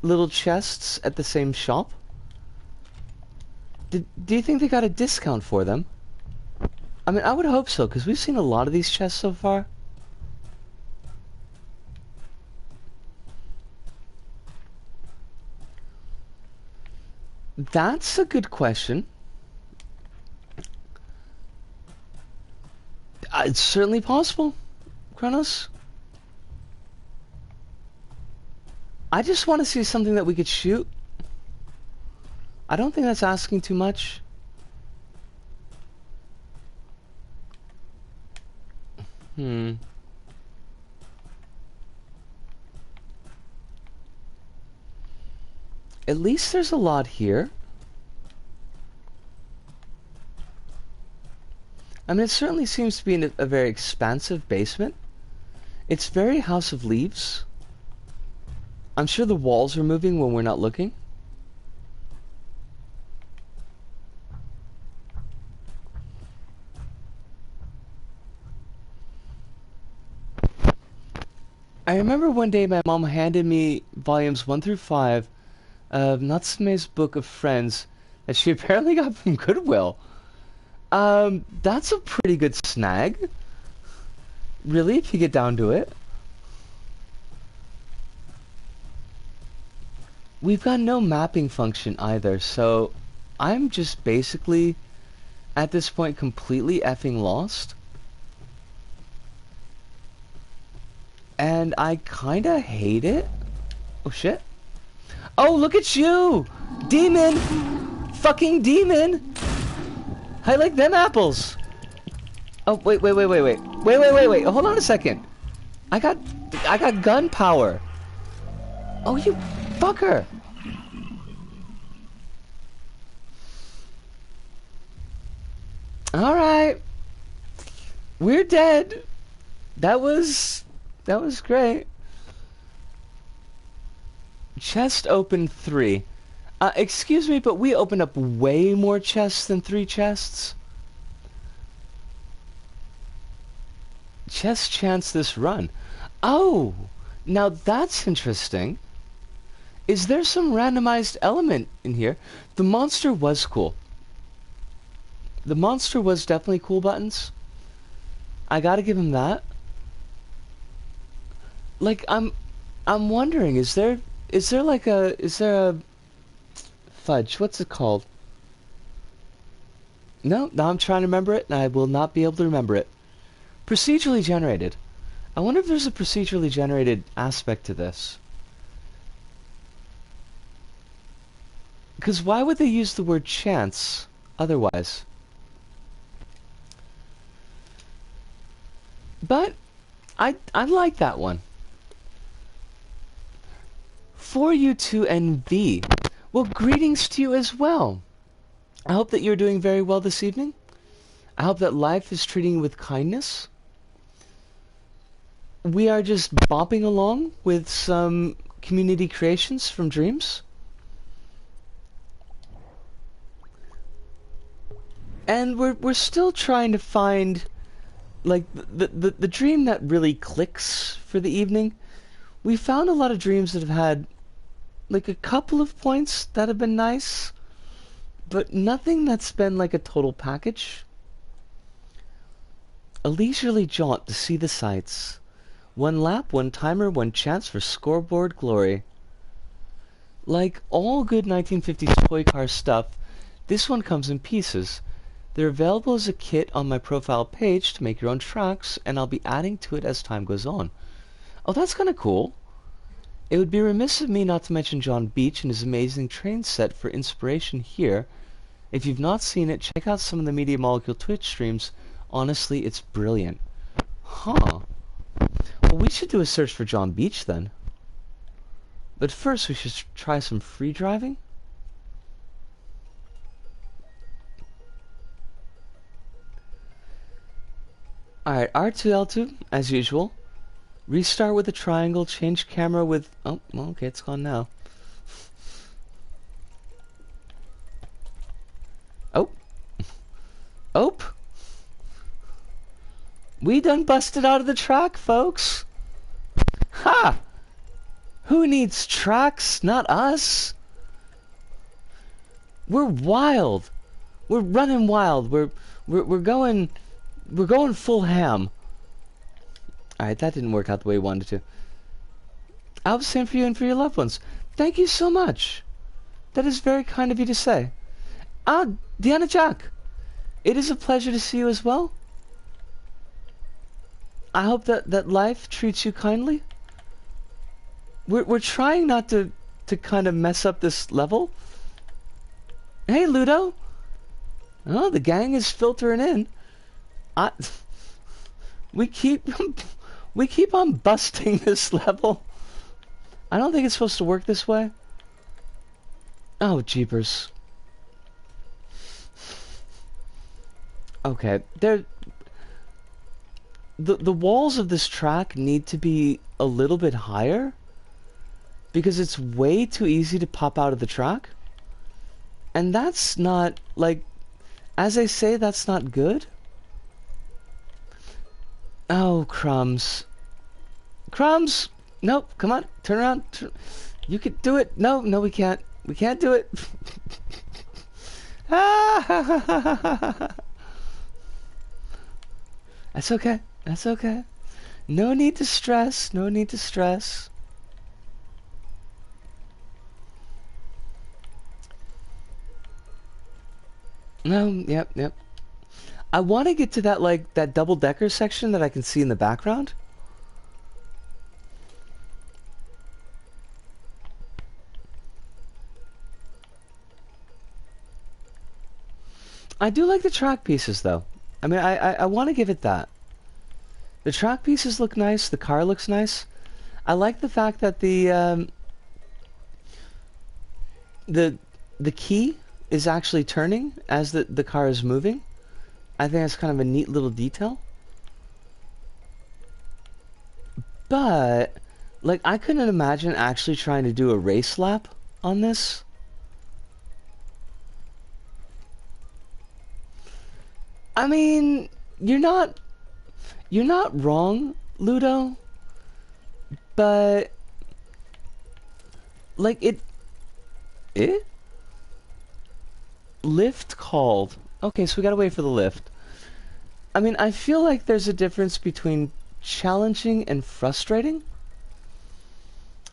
Speaker 1: little chests at the same shop? Do you think they got a discount for them? I mean, I would hope so, because we've seen a lot of these chests so far. That's a good question. It's certainly possible, Kronos. I just want to see something that we could shoot. I don't think that's asking too much. At least there's a lot here. I mean, it certainly seems to be in a very expansive basement. It's very House of Leaves. I'm sure the walls are moving when we're not looking. I remember one day my mom handed me volumes 1 through 5 of Natsume's Book of Friends that she apparently got from Goodwill. That's a pretty good snag. Really, if you get down to it. We've got no mapping function either, so I'm just basically, at this point, completely effing lost. And I kinda hate it. Oh shit. Oh, look at you! Demon! Fucking demon! I like them apples! Oh, wait. Wait. Hold on a second. I got gun power. Oh, you fucker! Alright. We're dead. That was great. Chest open 3. Excuse me, but we opened up way more chests than 3 chests. Chest chance this run. Oh, now that's interesting. Is there some randomized element in here? The monster was cool. The monster was definitely cool, Buttons. I gotta give him that. Like, I'm wondering, is there a fudge, what's it called? No, now I'm trying to remember it, and I will not be able to remember it. Procedurally generated. I wonder if there's a procedurally generated aspect to this. Because why would they use the word chance otherwise? But I like that one. For you to NB. Well, greetings to you as well. I hope that you're doing very well this evening. I hope that life is treating you with kindness. We are just bopping along with some community creations from Dreams. And we're still trying to find like the dream that really clicks for the evening. We found a lot of dreams that have had like a couple of points that have been nice, but nothing that's been like a total package. A leisurely jaunt to see the sights. One lap, one timer, one chance for scoreboard glory. Like all good 1950s toy car stuff, this one comes in pieces. They're available as a kit on my profile page to make your own tracks, and I'll be adding to it as time goes on. Oh, that's kind of cool. It would be remiss of me not to mention John Beach and his amazing train set for inspiration here. If you've not seen it, check out some of the Media Molecule Twitch streams. Honestly, it's brilliant. Huh. Well, we should do a search for John Beach then. But first, we should try some free driving. Alright, R2L2, as usual. Restart with a triangle, change camera with... Oh, well, okay, it's gone now. Oh. Oh. We done busted out of the track, folks. Ha! Who needs tracks? Not us. We're wild. We're running wild. We're going full ham. Alright, that didn't work out the way we wanted to. I hope the same for you and for your loved ones. Thank you so much. That is very kind of you to say. Ah, Deanna Jack. It is a pleasure to see you as well. I hope that life treats you kindly. We're trying not to kind of mess up this level. Hey, Ludo. Oh, the gang is filtering in. We keep on busting this level. I don't think it's supposed to work this way. Oh, jeepers. Okay, the walls of this track need to be a little bit higher because it's way too easy to pop out of the track. And that's not, like, as I say, that's not good. Oh, crumbs. Crumbs! Nope, come on, turn around. You can do it. No, no, we can't. We can't do it. That's okay. That's okay. No need to stress. No need to stress. No, yep, yep. I want to get to that, like, that double-decker section that I can see in the background. I do like the track pieces, though. I mean, I want to give it that. The track pieces look nice. The car looks nice. I like the fact that the key is actually turning as the car is moving. I think that's kind of a neat little detail. But, like, I couldn't imagine actually trying to do a race lap on this. I mean, you're not wrong, Ludo, but like it lift called. Okay, so we gotta wait for the lift. I mean, I feel like there's a difference between challenging and frustrating.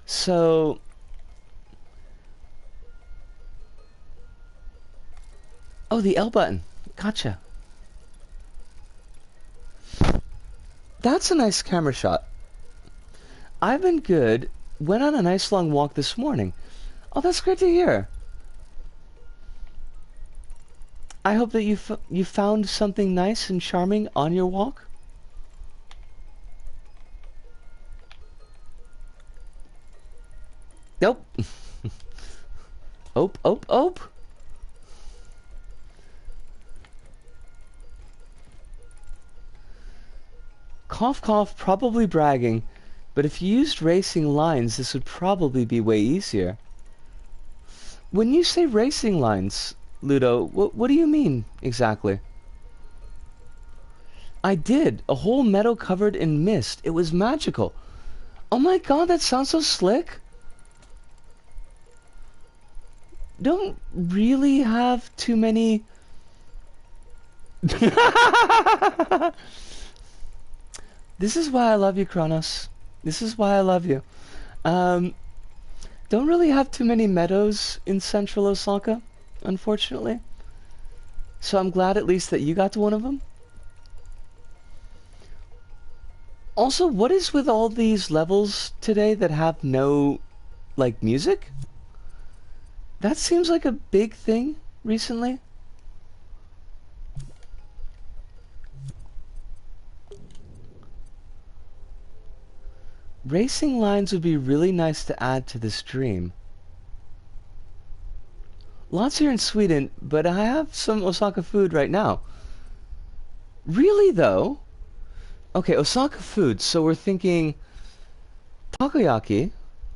Speaker 1: So oh, the L button. Gotcha. That's a nice camera shot. I've been good. Went on a nice long walk this morning. Oh, that's great to hear. I hope that you found something nice and charming on your walk. Nope. Ope, ope, ope. Cough, cough, probably bragging, but if you used racing lines, this would probably be way easier. When you say racing lines, Ludo, what do you mean exactly? I did. A whole meadow covered in mist. It was magical. Oh my god, that sounds so slick. Don't really have too many... This is why I love you, Kronos. This is why I love you. Don't really have too many meadows in central Osaka, unfortunately. So I'm glad at least that you got to one of them. Also, what is with all these levels today that have no, like, music? That seems like a big thing recently. Racing lines would be really nice to add to this stream. Lots here in Sweden, but I have some Osaka food right now. Really, though? Okay, Osaka food. So we're thinking takoyaki.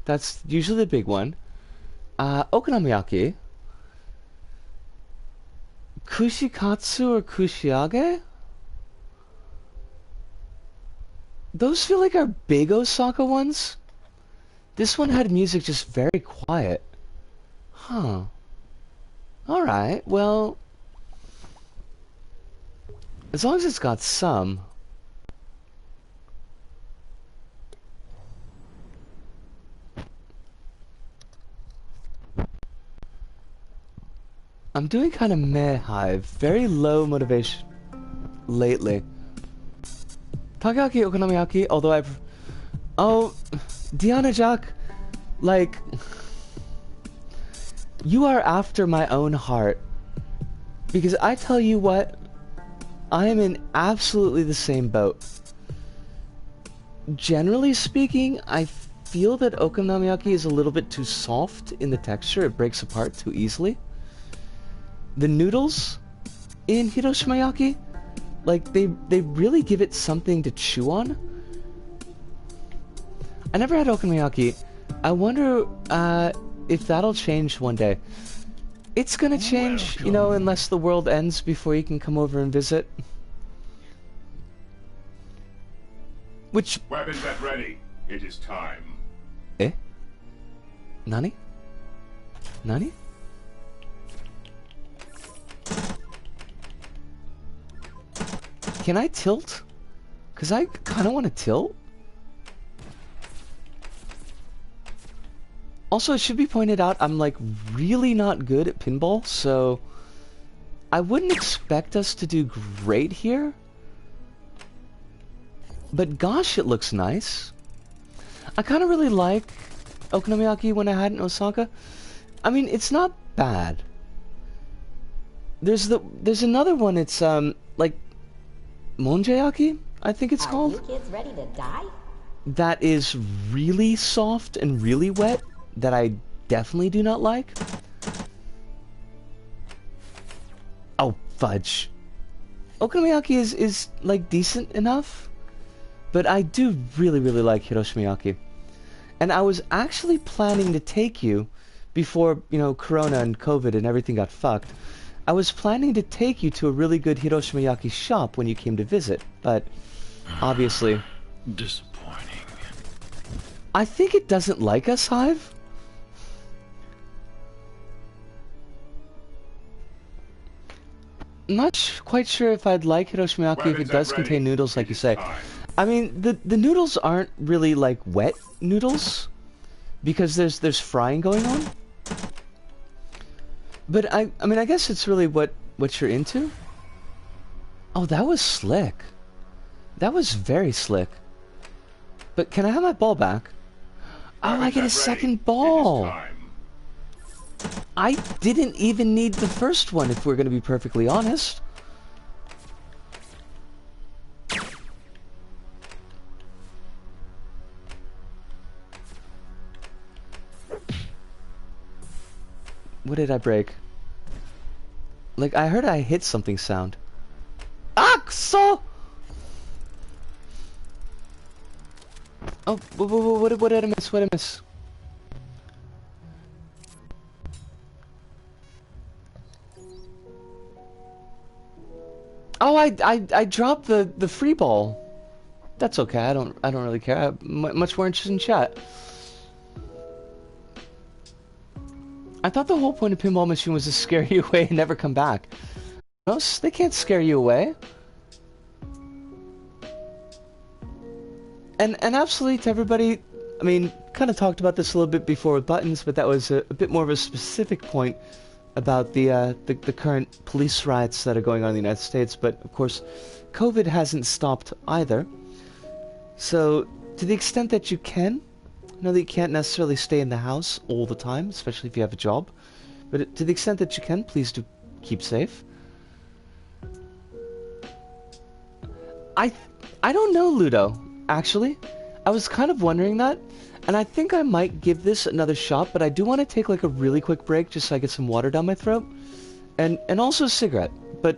Speaker 1: That's usually the big one. Okonomiyaki. Kushikatsu or kushiage? Those feel like our big Osaka ones. This one had music just very quiet. Huh. Alright, well... as long as it's got some... I'm doing kind of meh hive. Very low motivation lately. Takoyaki, okonomiyaki, although I've... Oh, Diana Jack, like... you are after my own heart. Because I tell you what, I am in absolutely the same boat. Generally speaking, I feel that okonomiyaki is a little bit too soft in the texture. It breaks apart too easily. The noodles in Hiroshimayaki Like, they really give it something to chew on. I never had okonomiyaki. I wonder if that'll change one day. It's gonna change, you know, unless the world ends before you can come over and visit. Which...
Speaker 4: Weapons at ready. It is time.
Speaker 1: Eh? Nani? Nani? Can I tilt? Because I kind of want to tilt. Also, it should be pointed out, I'm like really not good at pinball, so I wouldn't expect us to do great here. But gosh, it looks nice. I kind of really like okonomiyaki when I had it in Osaka. I mean, it's not bad. There's another one, it's like monjayaki, I think it's called.
Speaker 5: Are you kids ready to die?
Speaker 1: That is really soft and really wet that I definitely do not like. Oh, fudge. Okonomiyaki is like decent enough, but I do really like hiroshimiyaki. And I was actually planning to take you before, you know, Corona and COVID and everything got fucked. I was planning to take you to a really good hiroshimiyaki shop when you came to visit, but obviously...
Speaker 6: Disappointing.
Speaker 1: I think it doesn't like us, Hive. I'm not quite sure if I'd like hiroshimiyaki if it does contain noodles like you say. I mean, the noodles aren't really like wet noodles because there's frying going on. But I mean, I guess it's really what you're into. Oh, that was slick. That was very slick. But can I have my ball back? Oh, I get a second ball. I didn't even need the first one, if we're going to be perfectly honest. What did I break? Like, I heard I hit something sound. Axel! Oh, what did I miss? What did I miss? Oh, I dropped the free ball. That's okay. I don't really care. I'm much more interested in chat. I thought the whole point of Pinball Machine was to scare you away and never come back. No, they can't scare you away. And absolutely to everybody, I mean, kind of talked about this a little bit before with buttons, but that was a bit more of a specific point about the current police riots that are going on in the United States. But of course, COVID hasn't stopped either. So to the extent that you can, I know that you can't necessarily stay in the house all the time, especially if you have a job. But to the extent that you can, please do keep safe. I don't know, Ludo, actually. I was kind of wondering that, and I think I might give this another shot, but I do want to take like a really quick break just so I get some water down my throat. And also a cigarette, but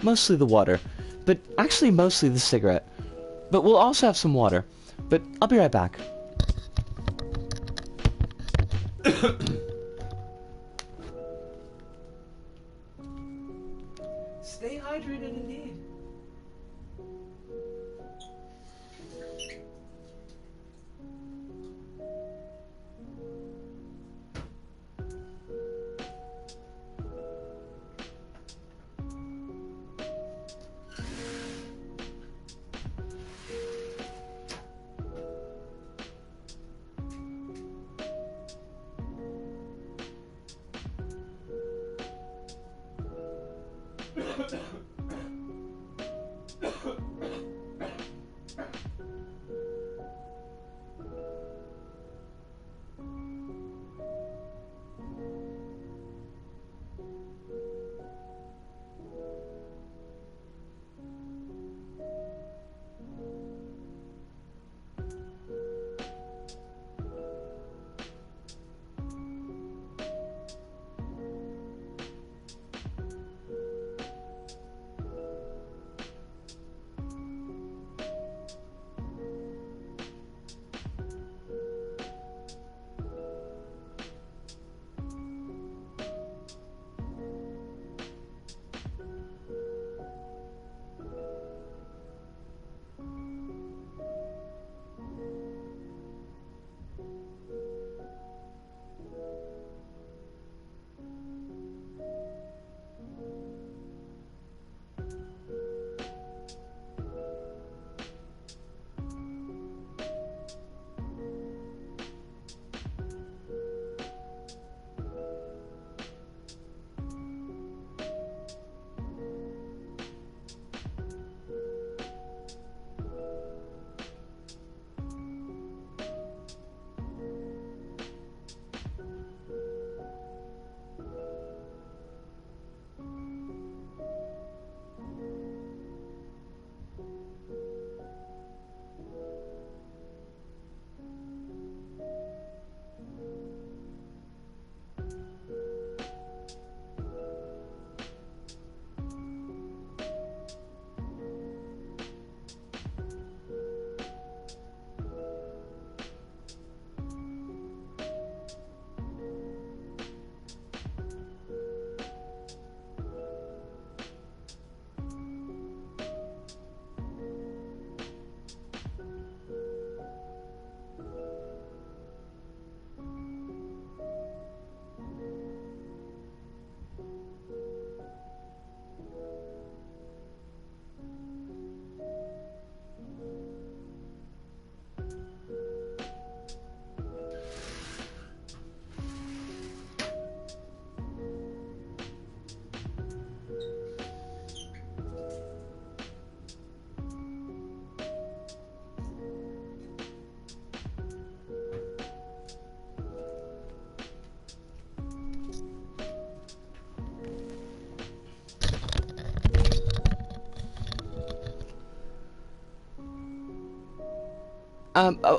Speaker 1: mostly the water. But actually mostly the cigarette. But we'll also have some water. But I'll be right back. Stay hydrated indeed.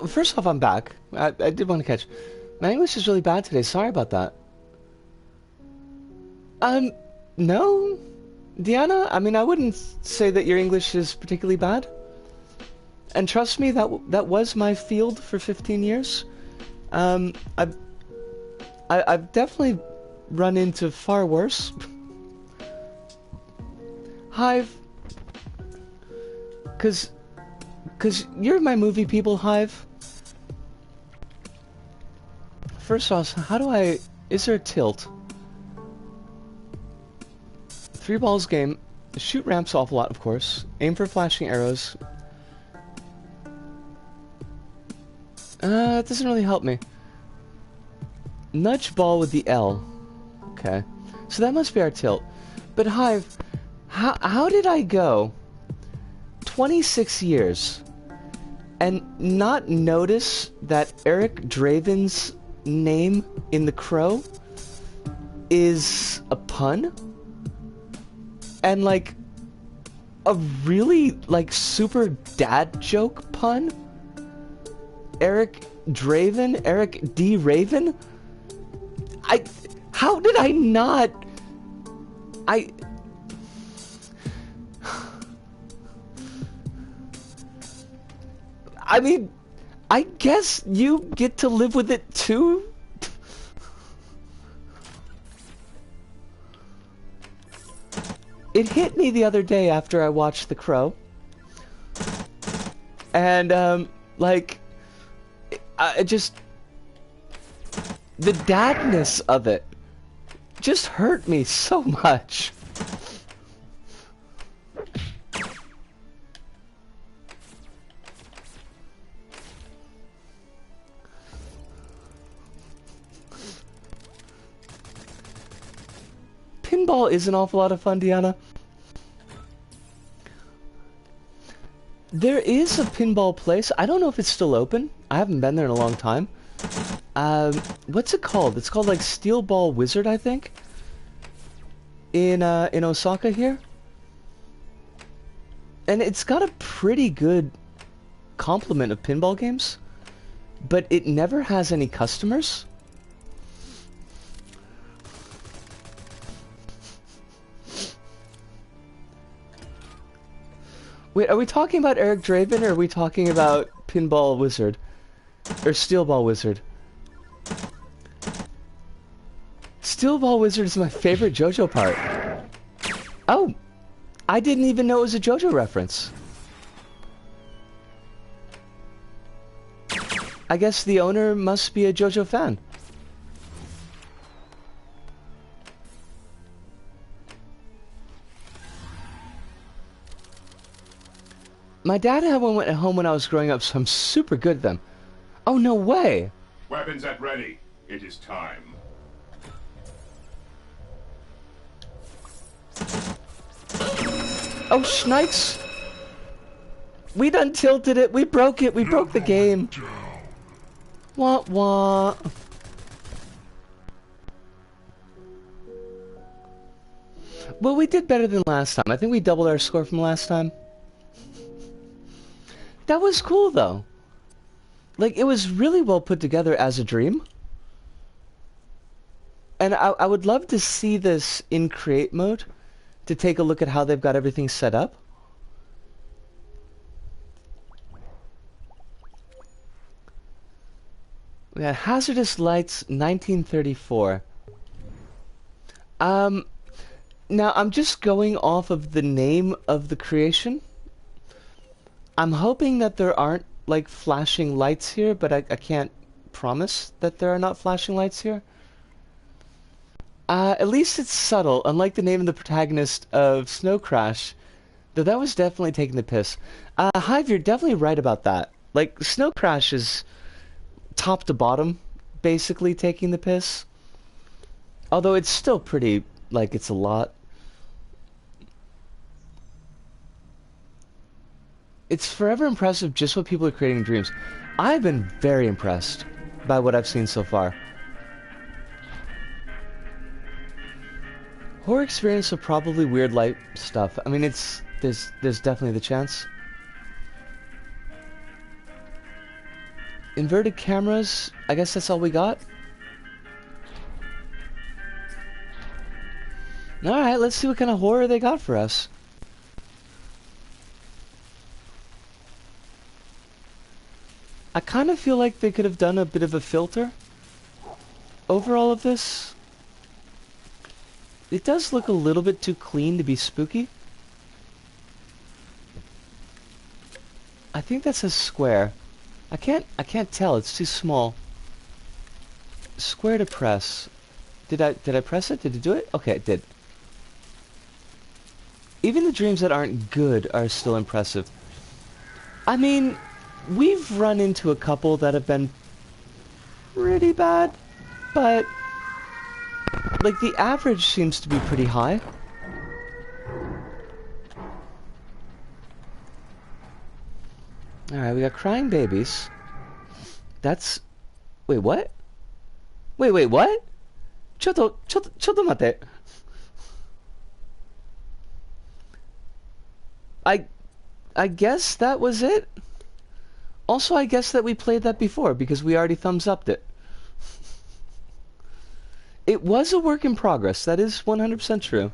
Speaker 1: First off, I'm back. I did want to catch. My English is really bad today. Sorry about that. Um, no, Deanna. I mean, I wouldn't say that your English is particularly bad. And trust me, that was my field for 15 years. Um, I've I've definitely run into far worse. Hive, cause you're my movie people, Hive. First off, how do I? Is there a tilt? 3 balls game. Shoot ramps off a lot, of course. Aim for flashing arrows. It doesn't really help me. Nudge ball with the L. Okay. So that must be our tilt. But Hive, how did I go 26 years and not notice that Eric Draven's name in The Crow is a pun? And like a really like super dad joke pun? Eric Draven? Eric D. Raven? How did I not? I mean, I guess you get to live with it too? It hit me the other day after I watched The Crow. And, like, I just... the dadness of it just hurt me so much. Pinball is an awful lot of fun, Deanna. There is a pinball place. I don't know if it's still open. I haven't been there in a long time. What's it called? It's called like Steel Ball Wizard, I think. In Osaka here. And it's got a pretty good complement of pinball games, but it never has any customers. Wait, are we talking about Eric Draven, or are we talking about Pinball Wizard? Or Steel Ball Wizard? Steel Ball Wizard is my favorite JoJo part. Oh! I didn't even know it was a JoJo reference. I guess the owner must be a JoJo fan. My dad had one at home when I was growing up, so I'm super good at them. Oh, no way!
Speaker 4: Weapons at ready. It is time.
Speaker 1: Oh, Schneitz! We done tilted it. We broke it. We broke the game. Wah wah. Well, we did better than last time. I think we doubled our score from last time. That was cool, though. Like, it was really well put together as a dream. And I would love to see this in create mode, to take a look at how they've got everything set up. We got Hazardous Lights 1934. Now I'm just going off of the name of the creation. I'm hoping that there aren't like flashing lights here, but I can't promise that there are not flashing lights here. At least it's subtle, unlike the name of the protagonist of Snow Crash, though that was definitely taking the piss. Hive, you're definitely right about that. Like, Snow Crash is top to bottom, basically taking the piss. Although it's still pretty, like, it's a lot. It's forever impressive just what people are creating in dreams. I've been very impressed by what I've seen so far. Horror experience of probably weird light stuff. I mean, there's definitely the chance. Inverted cameras, I guess that's all we got. Alright, let's see what kind of horror they got for us. I kind of feel like they could have done a bit of a filter over all of this. It does look a little bit too clean to be spooky. I think that says square. I can't tell, it's too small. Square to press. Did I press it? Did it do it? Okay, it did. Even the dreams that aren't good are still impressive. I mean, we've run into a couple that have been pretty bad, but like the average seems to be pretty high. Alright, we got crying babies. That's... Wait, what? Wait, what? Chotto mate. I guess that was it. Also, I guess that we played that before because we already thumbs upped it. It was a work in progress. That is 100% true.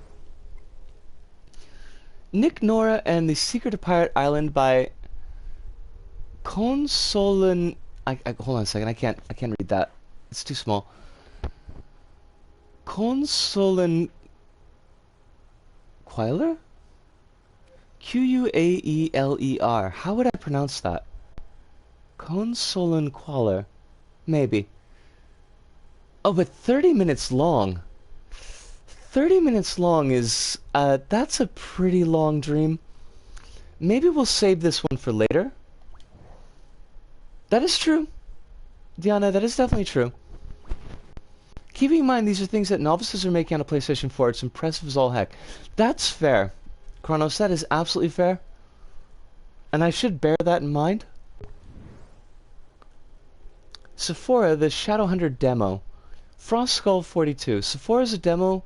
Speaker 1: Nick Nora and the Secret of Pirate Island by Consolen. Hold on a second. I can't read that. It's too small. Consolen Quailer? Quaeler. How would I pronounce that? Consolen Qualer. Maybe. Oh, but 30 minutes long. 30 minutes long is, that's a pretty long dream. Maybe we'll save this one for later. That is true. Diana, that is definitely true. Keeping in mind, these are things that novices are making on a PlayStation 4. It's impressive as all heck. That's fair. Kronos, that is absolutely fair. And I should bear that in mind. Sephora, the Shadowhunter demo. Frost Skull 42. Sephora is a demo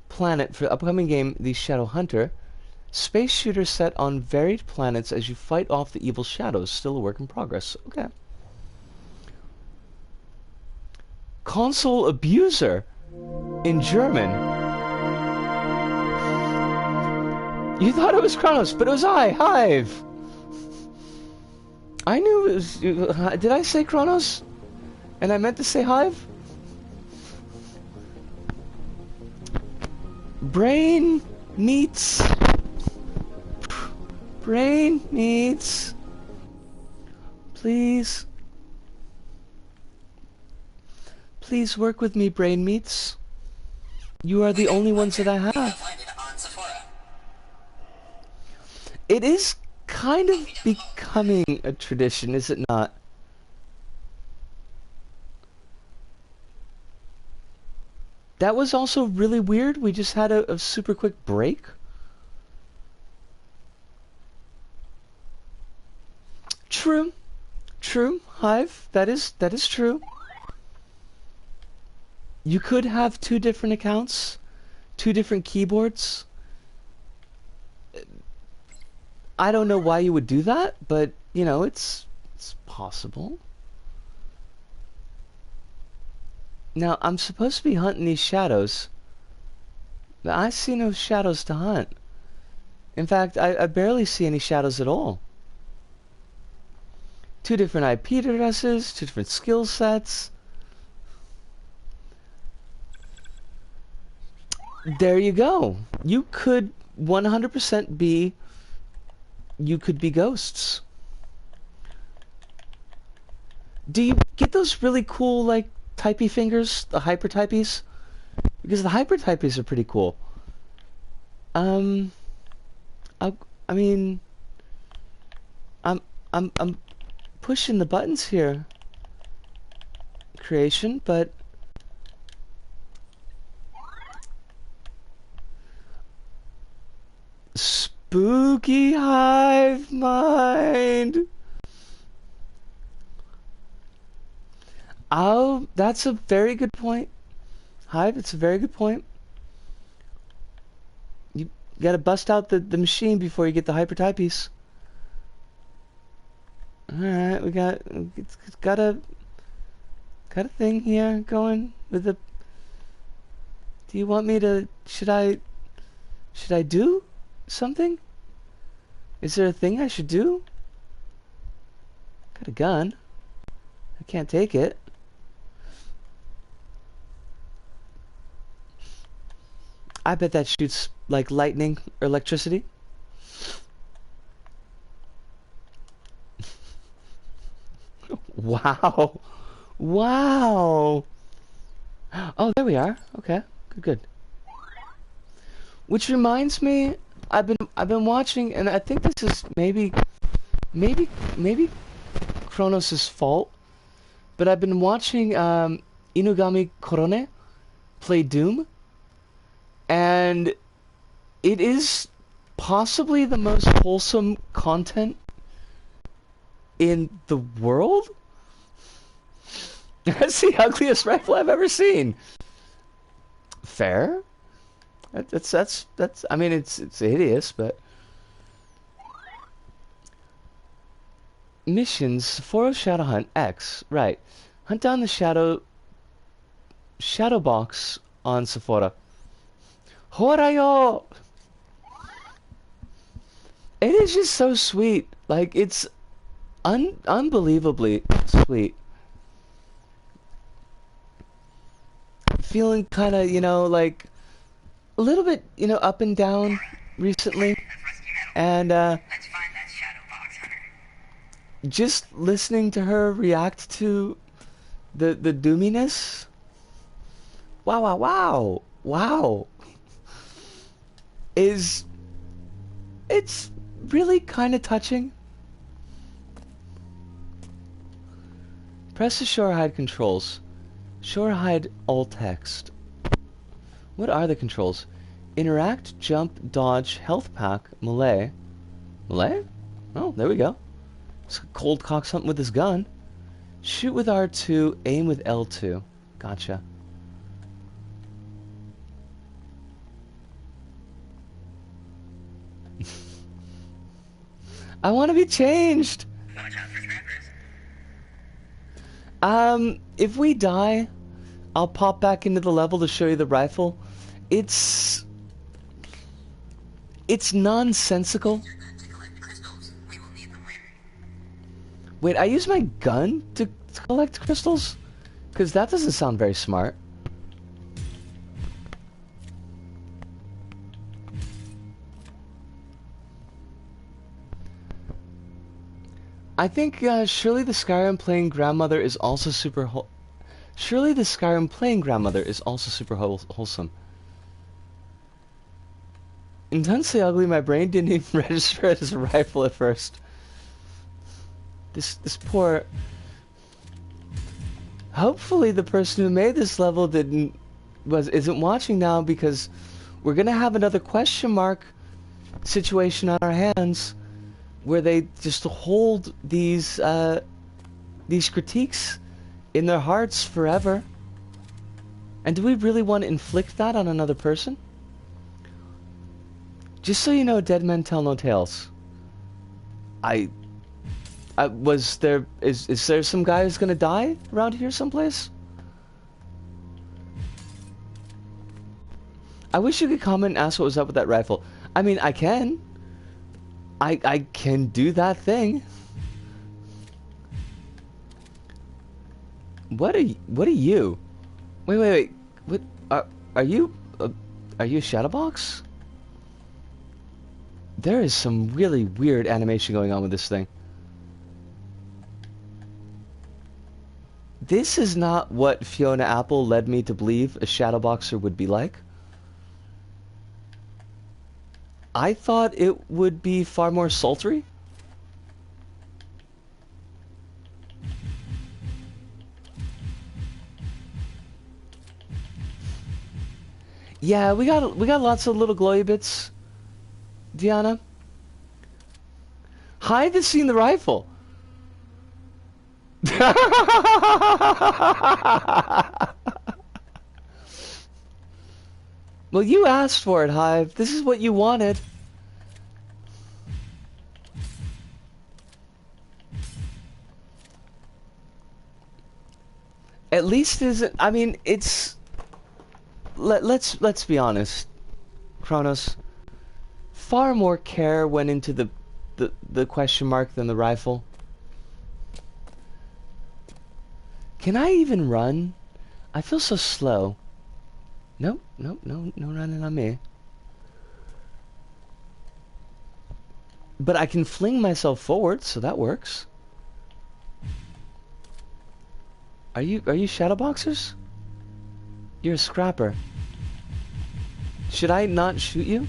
Speaker 1: planet for the upcoming game, the Shadowhunter. Space shooter set on varied planets as you fight off the evil shadows. Still a work in progress. Okay. Console Abuser in German. You thought it was Kronos, but it was I, Hive. I knew it was... Did I say Kronos? And I meant to say Hive? Brain meets... Brain meets... Please. Please work with me, Brain Meats. You are the only ones that I have. It is kind of becoming a tradition, is it not? That was also really weird. We just had a super quick break. True. True, Hive. That is true. You could have two different accounts, two different keyboards. I don't know why you would do that, but, you know, it's possible. Now, I'm supposed to be hunting these shadows, but I see no shadows to hunt. In fact, I barely see any shadows at all. Two different IP addresses, two different skill sets. There you go. You could 100% be... You could be ghosts. Do you get those really cool, like, typey fingers? The hyper typies? Because the hyper typies are pretty cool. I mean... I'm pushing the buttons here. Creation, but... Spooky hive mind. Oh, that's a very good point. Hive, it's a very good point. You gotta bust out the machine before you get the hyper typies. Alright, it's got a thing here going with the... Do you want me to... Should I do something? Is there a thing I should do? Got a gun. I can't take it. I bet that shoots like lightning or electricity. Wow. Wow. Oh, there we are. Okay. Good, good. Which reminds me, I've been watching, and I think this is maybe Kronos' fault, but I've been watching Inugami Korone play Doom, and it is possibly the most wholesome content in the world. That's the ugliest rifle I've ever seen. Fair. That's. I mean, it's hideous, but missions: Sephora Shadow Hunt X. Right. Hunt down the shadow box on Sephora. Horayo. It is just so sweet. Like, it's unbelievably sweet. Feeling kind of, like a little bit, up and down recently, and just listening to her react to the doominess. Wow, wow, wow, wow. It's really kind of touching. Press the shore hide controls. Shore hide all text. What are the controls? Interact, jump, dodge, health pack, melee. Melee? Oh, there we go. It's cold cock something with his gun. Shoot with R2, aim with L2. Gotcha. I want to be changed.
Speaker 5: Watch out for trappers.
Speaker 1: If we die, I'll pop back into the level to show you the rifle. It's nonsensical. Wait, I use my gun to collect crystals? Because that doesn't sound very smart. I think surely the Skyrim playing grandmother is also super surely the Skyrim playing grandmother is also super wholesome. Intensely ugly, my brain didn't even register it as a rifle at first. This poor... Hopefully the person who made this level isn't watching now, because we're gonna have another question mark situation on our hands where they just hold these critiques in their hearts forever. And do we really want to inflict that on another person? Just so you know, dead men tell no tales. Is there some guy who's gonna die around here someplace? I wish you could comment and ask what was up with that rifle. I mean, I can. I can do that thing. What are you? Wait. What are you? Are you a shadow box? There is some really weird animation going on with this thing. This is not what Fiona Apple led me to believe a shadow boxer would be like. I thought it would be far more sultry. Yeah, we got lots of little glowy bits. Diana, Hyde has seen the rifle. Well, you asked for it, Hive. This is what you wanted. At least isn't. I mean, it's. Let's be honest, Kronos. Far more care went into the question mark than the rifle. Can I even run? I feel so slow. Nope, nope, no running on me. But I can fling myself forward, so that works. Are you shadowboxers? You're a scrapper. Should I not shoot you?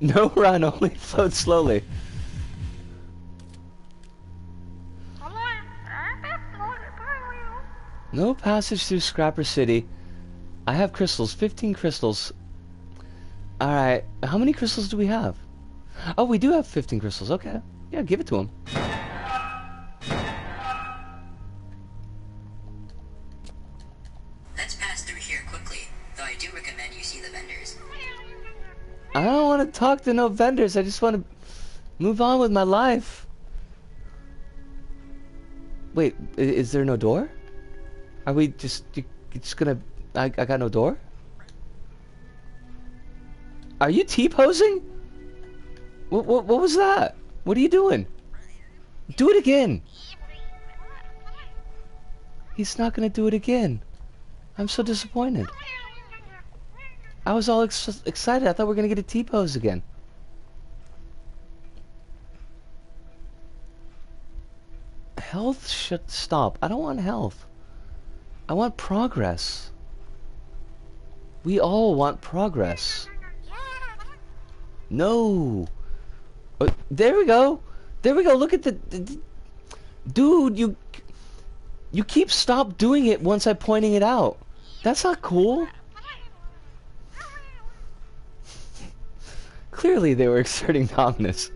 Speaker 1: No run, only float slowly. No passage through Scrapper City. I have crystals, 15 crystals. Alright, how many crystals do we have? Oh, we do have 15 crystals, okay. Yeah, give it to him.
Speaker 5: Let's pass through here quickly, though I do recommend you see the vendors.
Speaker 1: I don't want to talk to no vendors, I just want to move on with my life. Wait, is there no door? Are we just gonna... I got no door? Are you T-posing? What was that? What are you doing? Do it again! He's not gonna do it again. I'm so disappointed. I was all excited. I thought we were gonna get a T-pose again. Health should stop. I don't want health. I want progress. We all want progress. No. There we go. There we go. Look at the dude. You keep stop doing it once I'm pointing it out. That's not cool. Clearly they were exerting dominance.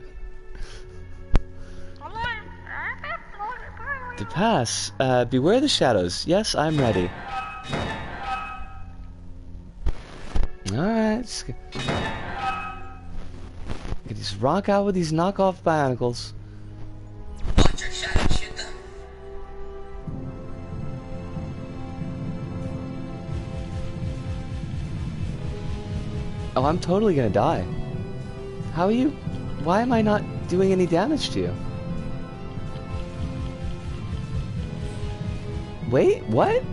Speaker 1: To pass, beware the shadows. Yes, I'm ready. Alright. Just rock out with these knockoff bionicles.
Speaker 5: Watch your shadow, shoot them.
Speaker 1: Oh, I'm totally gonna die. How are you? Why am I not doing any damage to you? Wait, what?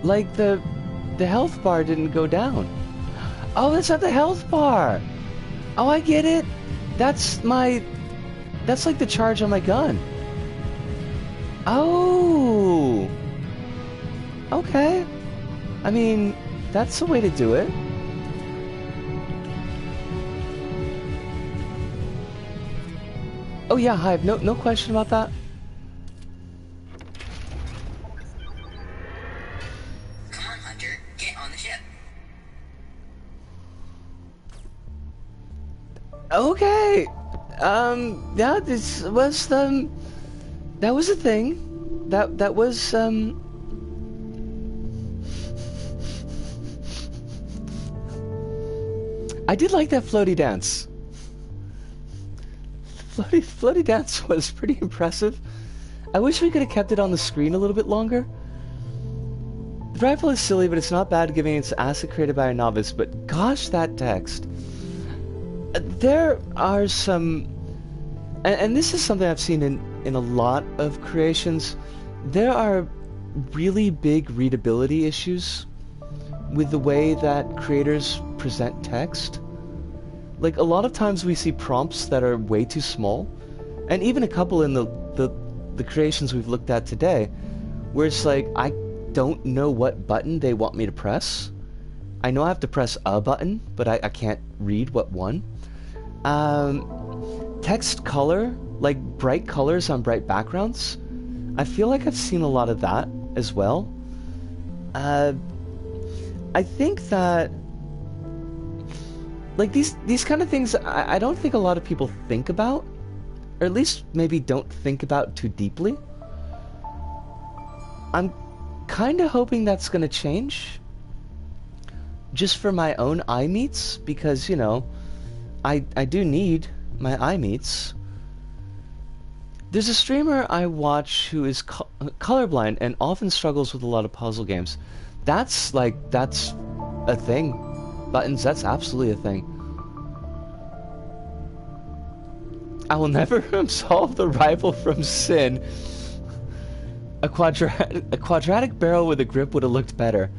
Speaker 1: Like the health bar didn't go down. Oh, that's not the health bar. Oh, I get it. That's like the charge on my gun. Oh. Okay. I mean, that's the way to do it. Oh yeah, Hive, no question about that.
Speaker 5: Come on, Hunter, get on the ship.
Speaker 1: Okay. Yeah, this was that was a thing. That was I did like that floaty dance. Floaty dance was pretty impressive. I wish we could have kept it on the screen a little bit longer. The rifle is silly, but it's not bad given its asset created by a novice, but gosh, that text. There are some... And this is something I've seen in a lot of creations. There are really big readability issues with the way that creators present text. Like, a lot of times we see prompts that are way too small, and even a couple in the creations we've looked at today, where it's like, I don't know what button they want me to press. I know I have to press a button, but I can't read what one. Text color, like bright colors on bright backgrounds, I feel like I've seen a lot of that as well. I think that like these kind of things I don't think a lot of people think about, or at least maybe don't think about too deeply. I'm kind of hoping that's gonna change, just for my own eye meats, because, you know, I do need my eye meats. There's a streamer I watch who is colorblind and often struggles with a lot of puzzle games. That's a thing. Buttons, that's absolutely a thing. I will never solve the rival from Sin. A quadratic barrel with a grip would have looked better.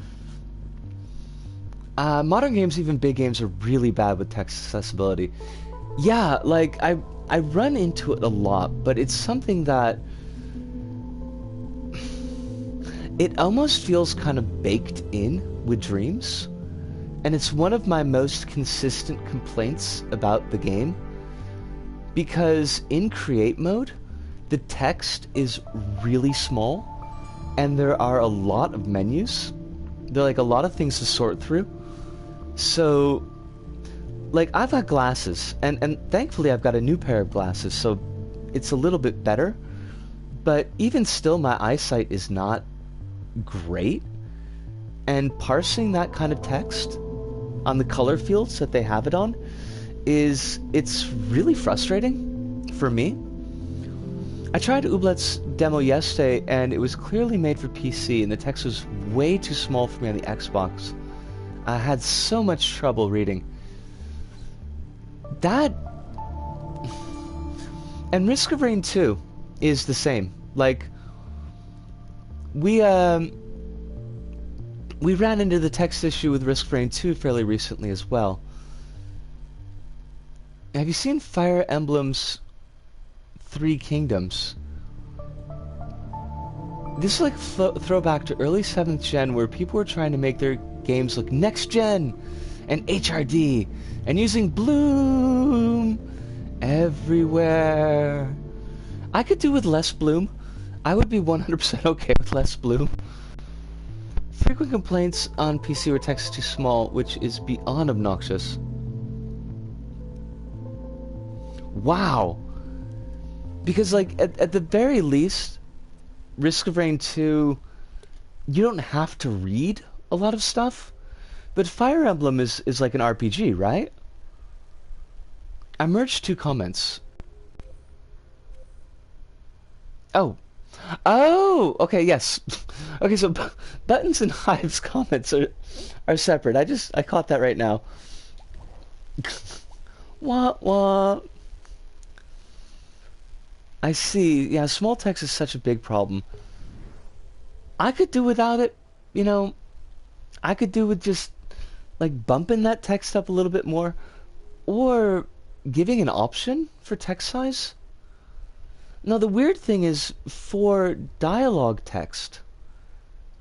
Speaker 1: Modern games, even big games, are really bad with text accessibility. Yeah, like, I run into it a lot, but it's something that... It almost feels kind of baked in with Dreams. And it's one of my most consistent complaints about the game. Because in create mode, the text is really small, and there are a lot of menus. There are like a lot of things to sort through. So, like, I've got glasses, and thankfully I've got a new pair of glasses, so it's a little bit better. But even still, my eyesight is not great. And parsing that kind of text on the color fields that they have it on it's really frustrating for me. I tried Ooblet's demo yesterday, and it was clearly made for PC, and the text was way too small for me on the Xbox. I had so much trouble reading. That... And Risk of Rain 2 is the same. Like, we ran into the text issue with Risk of Rain 2 fairly recently as well. Have you seen Fire Emblem's Three Kingdoms? This is like throwback to early 7th gen, where people were trying to make their games look next gen and HRD and using bloom everywhere. I could do with less bloom. I would be 100% okay with less bloom. Frequent complaints on PC where text is too small, which is beyond obnoxious. Wow. Because, like, at the very least, Risk of Rain 2, you don't have to read a lot of stuff. But Fire Emblem is like an RPG, right? I merged two comments. Oh. Oh! Okay, yes. Okay, so Buttons and Hive's comments are separate. I caught that right now. Wah, wah. I see. Yeah, small text is such a big problem. I could do without it, you know. I could do with just, like, bumping that text up a little bit more. Or giving an option for text size. Now, the weird thing is, for dialogue text,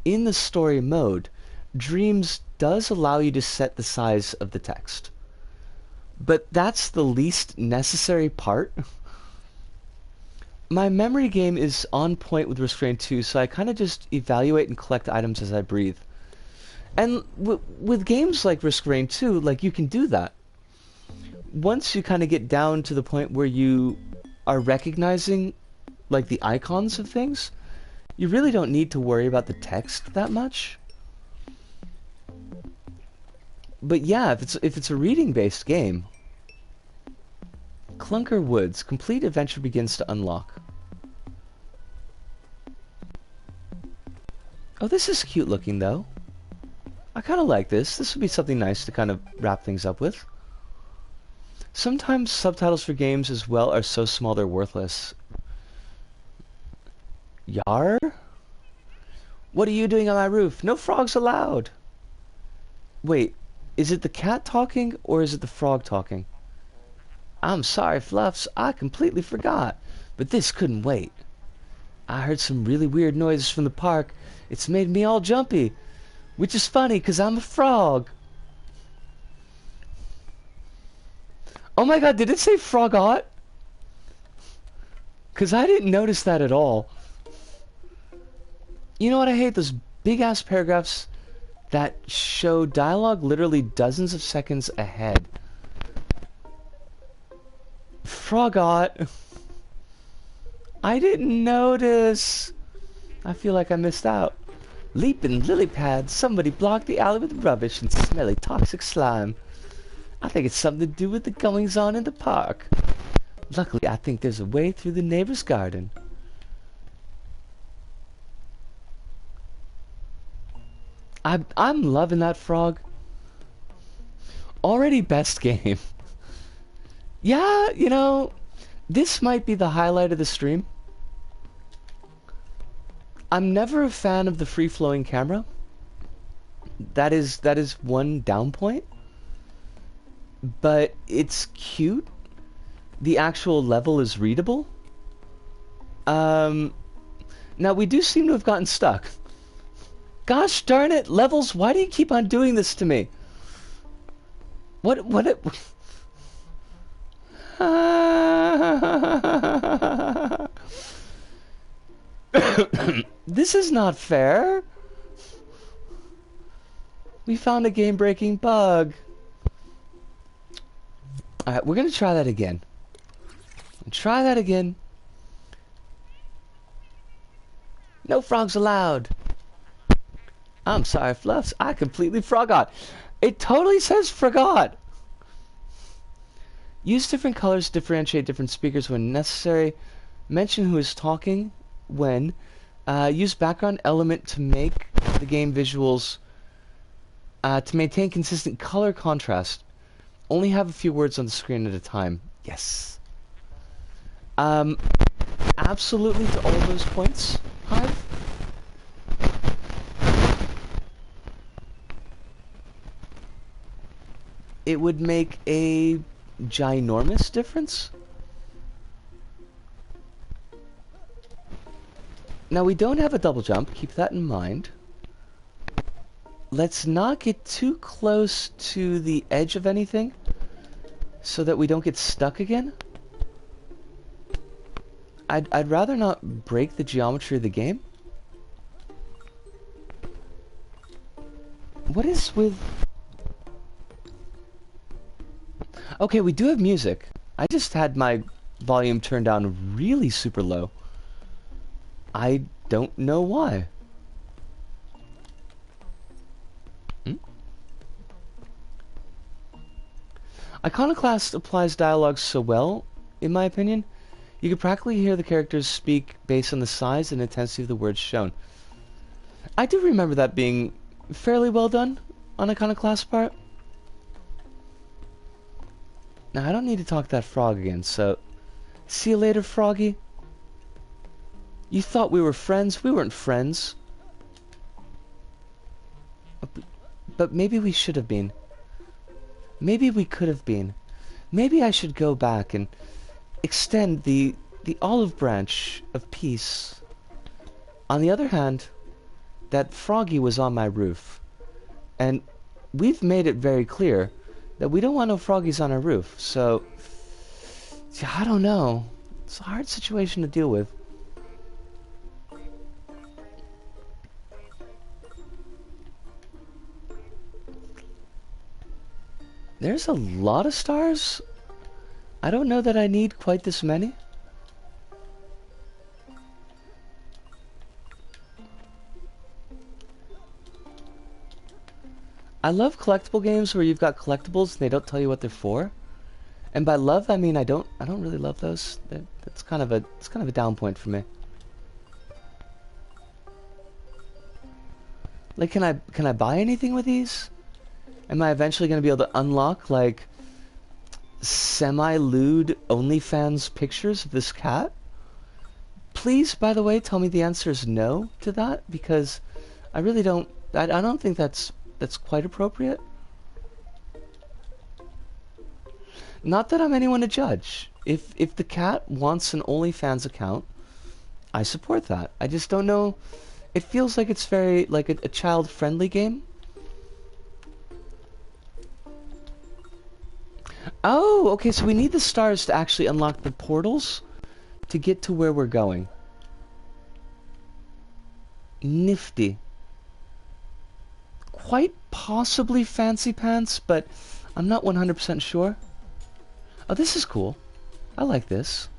Speaker 1: in the story mode, Dreams does allow you to set the size of the text. But that's the least necessary part. My memory game is on point with Risk of Rain 2, so I kind of just evaluate and collect items as I breathe. And with games like Risk of Rain 2, like, you can do that. Once you kind of get down to the point where you are recognizing, like, the icons of things, you really don't need to worry about the text that much. But yeah, if it's a reading-based game, Clunker Woods, complete adventure begins to unlock. Oh, this is cute looking, though. I kind of like this. This would be something nice to kind of wrap things up with. Sometimes subtitles for games as well are so small they're worthless. Yar? What are you doing on my roof? No frogs allowed! Wait, is it the cat talking, or is it the frog talking? I'm sorry, Fluffs, I completely forgot, but this couldn't wait. I heard some really weird noises from the park. It's made me all jumpy, which is funny, 'cause I'm a frog. Oh my god, did it say frogot? 'Cause I didn't notice that at all. You know what I hate? Those big-ass paragraphs that show dialogue literally dozens of seconds ahead. Frogot. I didn't notice. I feel like I missed out. Leaping lily pads. Somebody blocked the alley with rubbish and smelly toxic slime. I think it's something to do with the goings-on in the park. Luckily, I think there's a way through the neighbor's garden. I'm loving that frog. Already best game. Yeah, you know, this might be the highlight of the stream. I'm never a fan of the free-flowing camera. That is one down point. But it's cute. The actual level is readable. Now we do seem to have gotten stuck. Gosh darn it, Levels, why do you keep on doing this to me? What it... This is not fair. We found a game-breaking bug. Alright, we're gonna try that again. Try that again. No frogs allowed. I'm sorry, Fluffs. I completely forgot. It totally says forgot. Use different colors to differentiate different speakers when necessary. Mention who is talking when. Use background element to make the game visuals to maintain consistent color contrast. Only have a few words on the screen at a time. Yes. Absolutely to all those points, Hive. It would make a ginormous difference. Now we don't have a double jump, keep that in mind. Let's not get too close to the edge of anything so that we don't get stuck again. I'd rather not break the geometry of the game. What is with... Okay, we do have music. I just had my volume turned down really super low. I don't know why. Iconoclast applies dialogue so well, in my opinion. You can practically hear the characters speak based on the size and intensity of the words shown. I do remember that being fairly well done on Iconoclast's part. Now, I don't need to talk to that frog again, so... See you later, Froggy. You thought we were friends? We weren't friends. But maybe we should have been. Maybe we could have been. Maybe I should go back and extend the olive branch of peace. On the other hand, that Froggy was on my roof. And we've made it very clear that we don't want no froggies on our roof, so... I don't know. It's a hard situation to deal with. There's a lot of stars. I don't know that I need quite this many. I love collectible games where you've got collectibles and they don't tell you what they're for. And by love, I mean I don't really love those. It's kind of a down point for me. Like, can I buy anything with these? Am I eventually going to be able to unlock like semi-lewd OnlyFans pictures of this cat? Please, by the way, tell me the answer is no to that, because I really don't. I don't think that's quite appropriate. Not that I'm anyone to judge. If the cat wants an OnlyFans account, I support that. I just don't know. It feels like it's very like a child-friendly game. Oh, okay, so we need the stars to actually unlock the portals to get to where we're going. Nifty. Quite possibly Fancy Pants, but I'm not 100% sure. Oh, this is cool. I like this.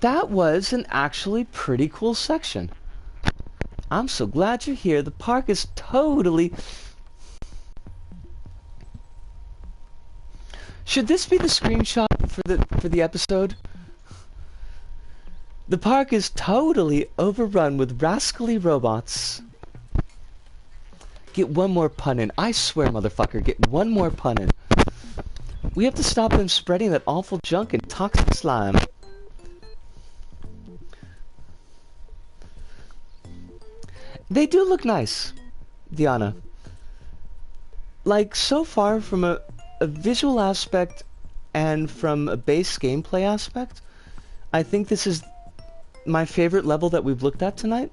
Speaker 1: That was an actually pretty cool section. I'm so glad you're here. The park is totally... Should this be the screenshot for the episode? The park is totally overrun with rascally robots. Get one more pun in. I swear, motherfucker, get one more pun in. We have to stop them spreading that awful junk and toxic slime. They do look nice, Diana. Like, so far from a visual aspect and from a base gameplay aspect, I think this is my favorite level that we've looked at tonight.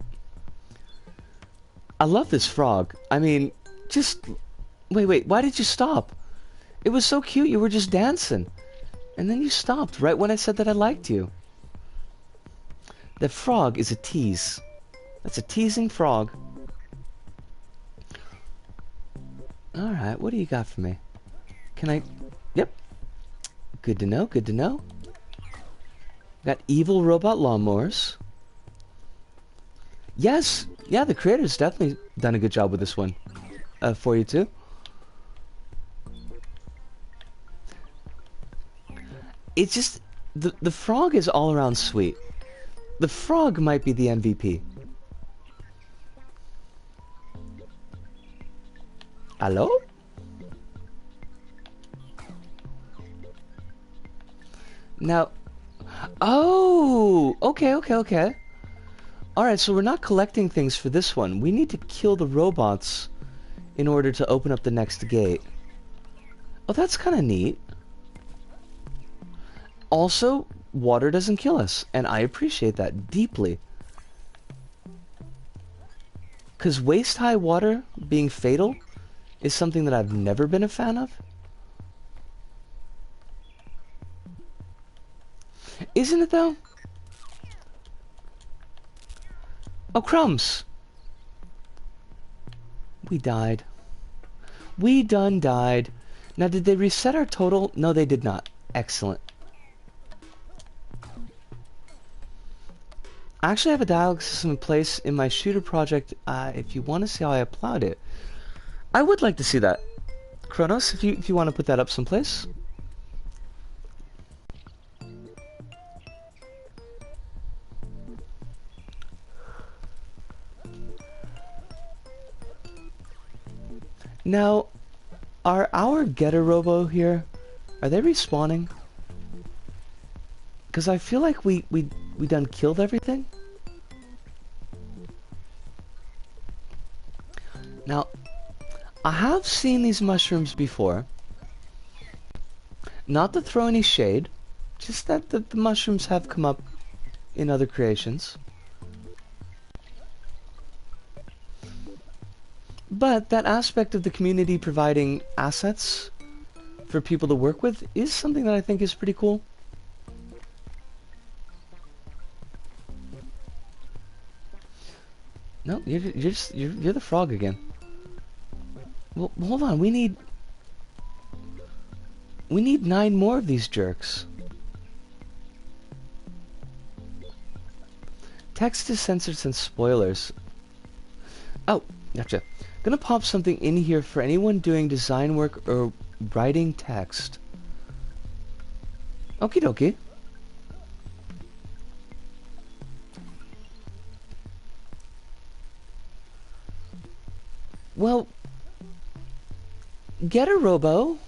Speaker 1: I love this frog. I mean, just... Wait, why did you stop? It was so cute, you were just dancing. And then you stopped right when I said that I liked you. That frog is a tease. That's a teasing frog. Alright, what do you got for me? Can I... Yep. Good to know, good to know. Got evil robot lawnmowers. Yes! Yeah, the creator's definitely done a good job with this one. For you too. It's just... The frog is all around sweet. The frog might be the MVP. Hello? Now... Oh! Okay. Alright, so we're not collecting things for this one. We need to kill the robots in order to open up the next gate. Oh, that's kind of neat. Also, water doesn't kill us, and I appreciate that deeply. Because waist-high water being fatal is something that I've never been a fan of. Isn't it, though? Oh, crumbs! We died. We done died. Now, did they reset our total? No, they did not. Excellent. I actually have a dialogue system in place in my shooter project. If you want to see how I applied it, I would like to see that. Kronos, if you want to put that up someplace. Now, are our getter robo here? Are they respawning? Because I feel like we done killed everything. Now, I have seen these mushrooms before. Not to throw any shade, just that the mushrooms have come up in other creations. But that aspect of the community providing assets for people to work with is something that I think is pretty cool. No, you're the frog again. Well, hold on. We need 9 more of these jerks. Text is censored since spoilers. Oh, gotcha. Gonna pop something in here for anyone doing design work or writing text. Okie dokie. Well, get a robo.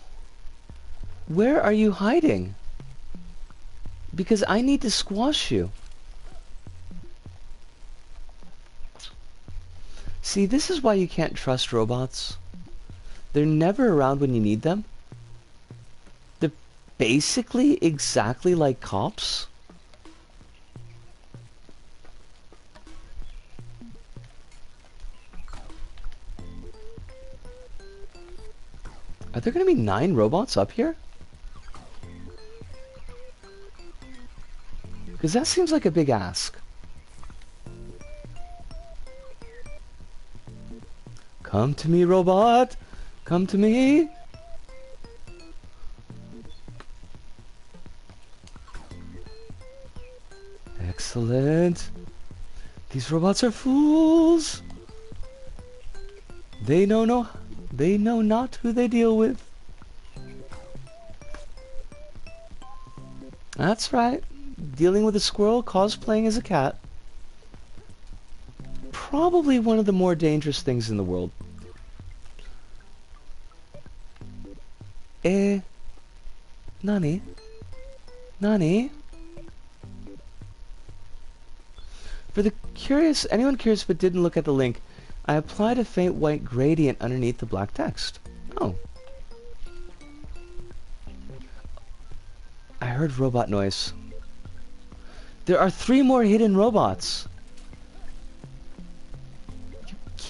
Speaker 1: Where are you hiding? Because I need to squash you. See, this is why you can't trust robots. They're never around when you need them. They're basically exactly like cops. Are there going to be 9 robots up here? Because that seems like a big ask. Come to me, robot! Come to me! Excellent. These robots are fools. They know not who they deal with. That's right. Dealing with a squirrel cosplaying as a cat. Probably one of the more dangerous things in the world. Nani? Nani? For the curious, anyone curious but didn't look at the link, I applied a faint white gradient underneath the black text. Oh. I heard robot noise. There are 3 more hidden robots.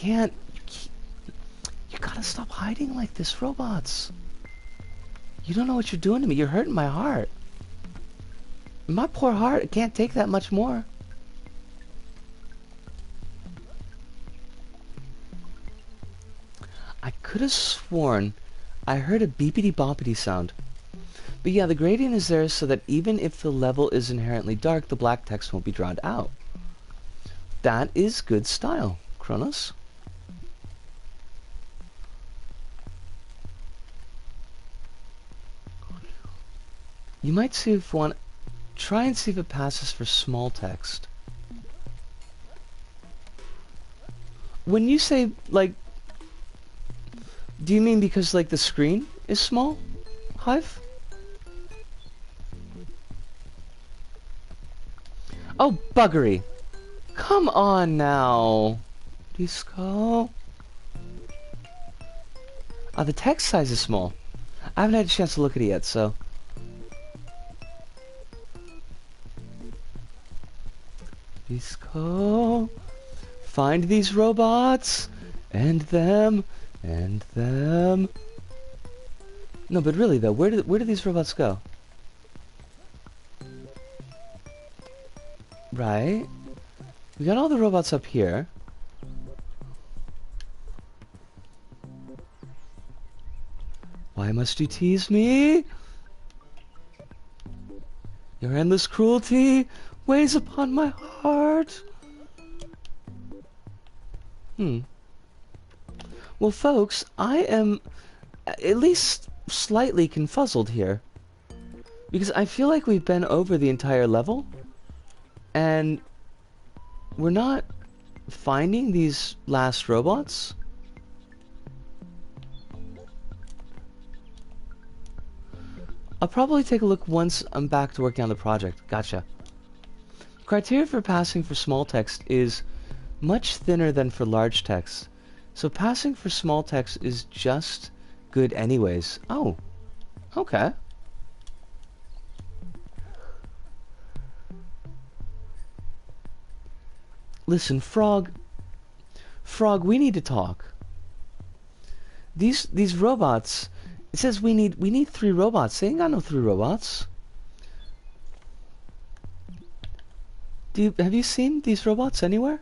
Speaker 1: You gotta stop hiding like this, robots. You don't know what you're doing to me. You're hurting my heart. My poor heart can't take that much more. I could have sworn I heard a beepity-boppity sound. But yeah, the gradient is there so that even if the level is inherently dark, the black text won't be drowned out. That is good style, Kronos. You might see if one... Try and see if it passes for small text. When you say, like... Do you mean because, like, the screen is small? Hive? Oh, buggery. Come on now. Disco. The text size is small. I haven't had a chance to look at it yet, so... Disco. Find these robots. And them. And them. No, but really though, where do these robots go? Right. We got all the robots up here. Why must you tease me? Your endless cruelty weighs upon my heart. Well, folks, I am at least slightly confuzzled here. Because I feel like we've been over the entire level. And we're not finding these last robots. I'll probably take a look once I'm back to working on the project. Gotcha. Criteria for passing for small text is much thinner than for large text. So passing for small text is just good anyways. Oh, okay. Listen, Frog, we need to talk. These robots, it says we need 3 robots. They ain't got no 3 robots. Have you seen these robots anywhere?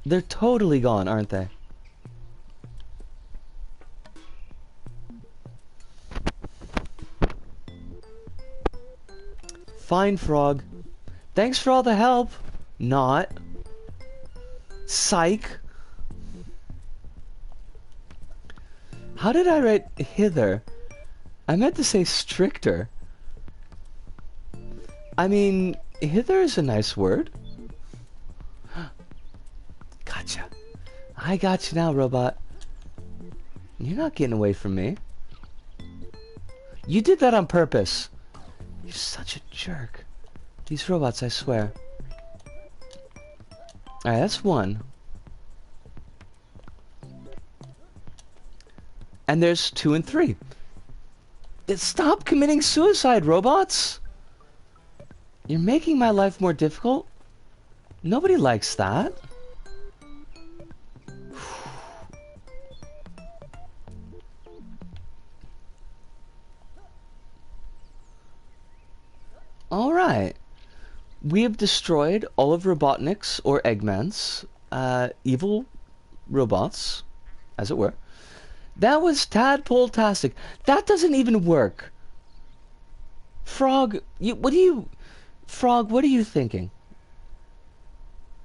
Speaker 1: They're totally gone, aren't they? Fine, Frog. Thanks for all the help. Not. Psych. How did I write hither? I meant to say stricter. I mean, hither is a nice word. Gotcha. I got you now, robot. You're not getting away from me. You did that on purpose. You're such a jerk. These robots, I swear. Alright, that's 1. And there's 2 and 3. Stop committing suicide, robots! You're making my life more difficult. Nobody likes that. Alright. We have destroyed all of Robotnik's or Eggman's evil robots, as it were. That was tadpole-tastic. That doesn't even work. Frog, what are you thinking?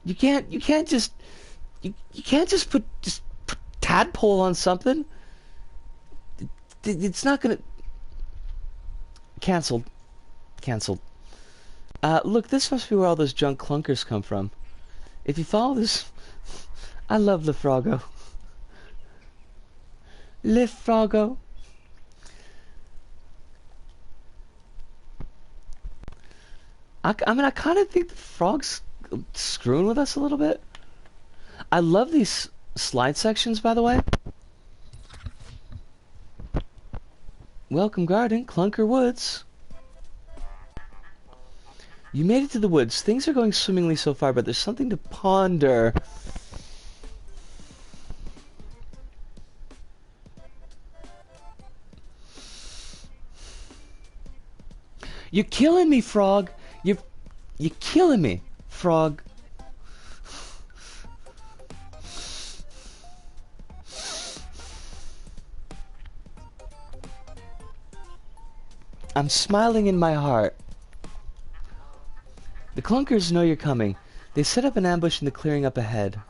Speaker 1: You can't just you can't just put tadpole on something. It's not gonna canceled. Canceled. Look, this must be where all those junk clunkers come from. If you follow this, I love Lefrago. Lefrago. I mean, I kind of think the frog's screwing with us a little bit. I love these slide sections, by the way. Welcome garden, Clunker Woods. You made it to the woods. Things are going swimmingly so far, but there's something to ponder. You're killing me, frog. You're killing me, frog. I'm smiling in my heart. The clunkers know you're coming. They set up an ambush in the clearing up ahead.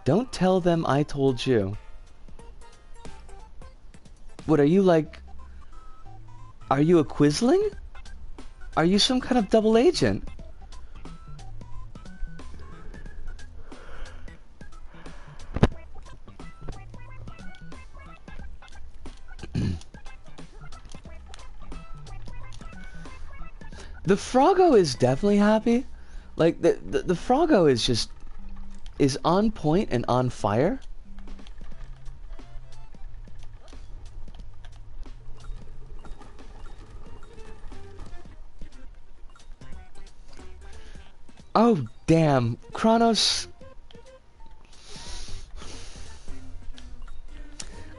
Speaker 1: Don't tell them I told you. What, are you like... Are you a Quisling? Are you some kind of double agent? The Froggo is definitely happy. Like, the Froggo is just... is on point and on fire. Oh, damn. Kronos...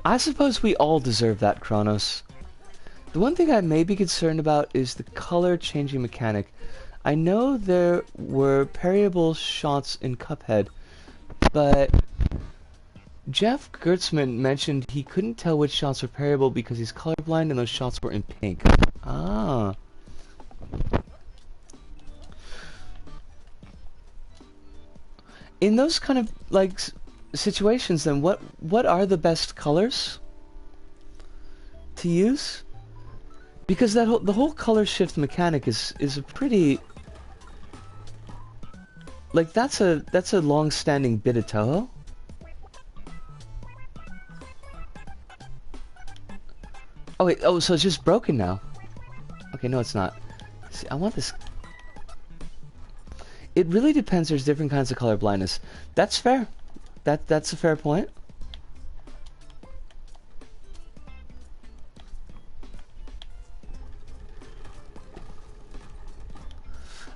Speaker 1: I suppose we all deserve that, Kronos. The one thing I may be concerned about is the color changing mechanic. I know there were parryable shots in Cuphead, but Jeff Gertzman mentioned he couldn't tell which shots were parryable because he's colorblind and those shots were in pink. Ah. In those kind of, like, situations, then, what are the best colors to use? Because the whole color shift mechanic is a pretty... Like, that's a long-standing bit of Toho. Oh, wait, oh, so it's just broken now. Okay, no, it's not. See, I want this... It really depends. There's different kinds of color blindness. That's fair. That's a fair point.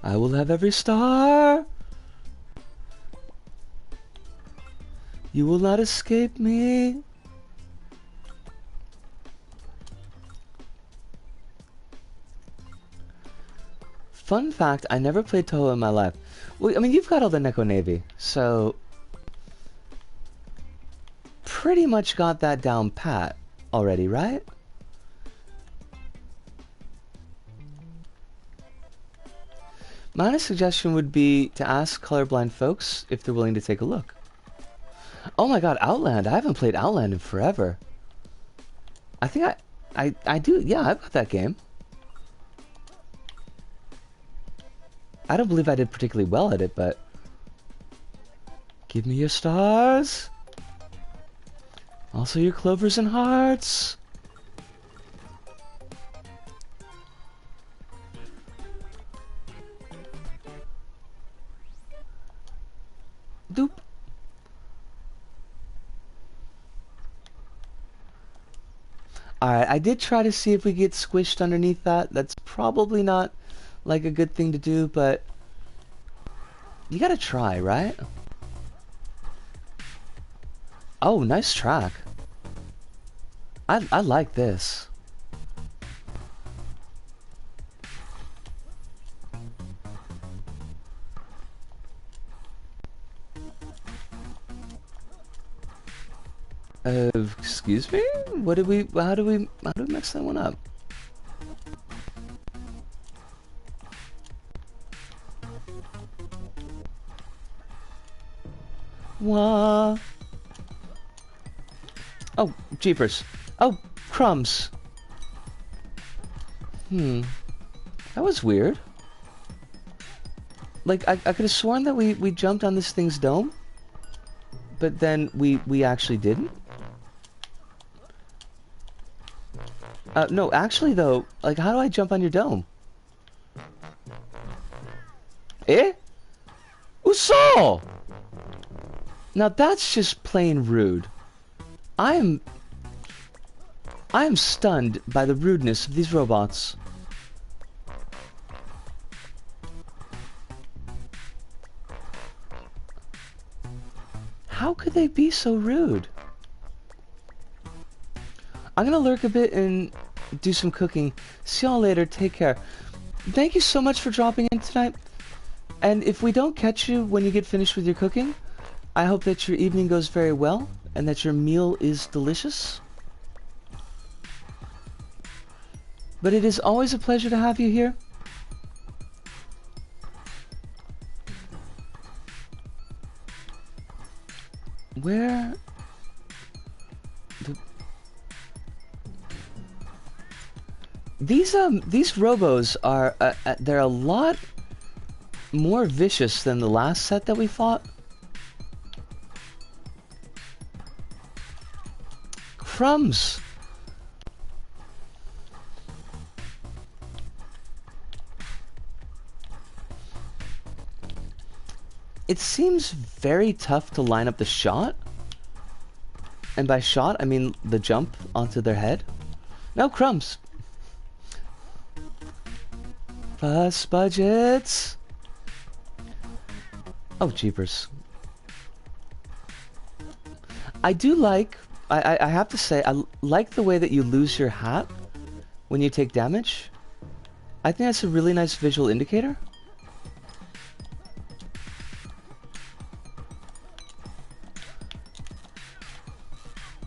Speaker 1: I will have every star. You will not escape me. Fun fact, I never played Toho in my life. Well, I mean, you've got all the Neko Navy, so... pretty much got that down pat already, right? My honest suggestion would be to ask colorblind folks if they're willing to take a look. Oh my god, Outland! I haven't played Outland in forever. I think I do, yeah, I've got that game. I don't believe I did particularly well at it, but... Give me your stars! Also your clovers and hearts! Doop! Alright, I did try to see if we get squished underneath that. That's probably not, like, a good thing to do, but... You gotta try, right? Oh, nice track. I like this. Excuse me? How do we mix that one up? wah. Oh, jeepers. Oh, crumbs. That was weird. Like, I could have sworn that we jumped on this thing's dome, but then we actually didn't. No, actually though, like, how do I jump on your dome? Eh? Uso! Now that's just plain rude. I am stunned by the rudeness of these robots. How could they be so rude? I'm gonna lurk a bit and do some cooking. See y'all later. Take care. Thank you so much for dropping in tonight. And if we don't catch you when you get finished with your cooking, I hope that your evening goes very well and that your meal is delicious. But it is always a pleasure to have you here. Where... These robos are, they're a lot more vicious than the last set that we fought. Crumbs! It seems very tough to line up the shot. And by shot, I mean the jump onto their head. No, crumbs! Plus budgets! Oh, jeepers. I do like... I have to say, I like the way that you lose your hat when you take damage. I think that's a really nice visual indicator.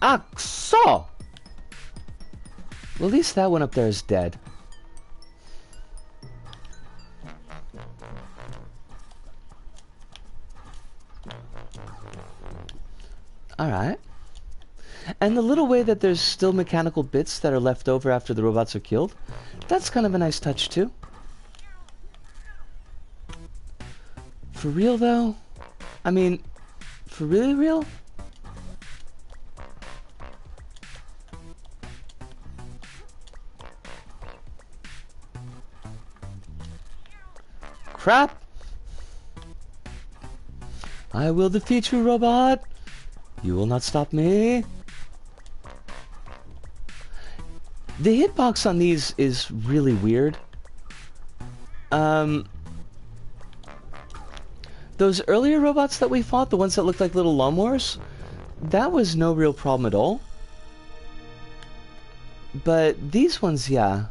Speaker 1: Ah, so! Well, at least that one up there is dead. Alright. And the little way that there's still mechanical bits that are left over after the robots are killed, that's kind of a nice touch too. For real though? I mean, for really real? Crap! I will defeat you, robot! You will not stop me. The hitbox on these is really weird. Those earlier robots that we fought, the ones that looked like little lawnmowers, that was no real problem at all. But these ones, yeah.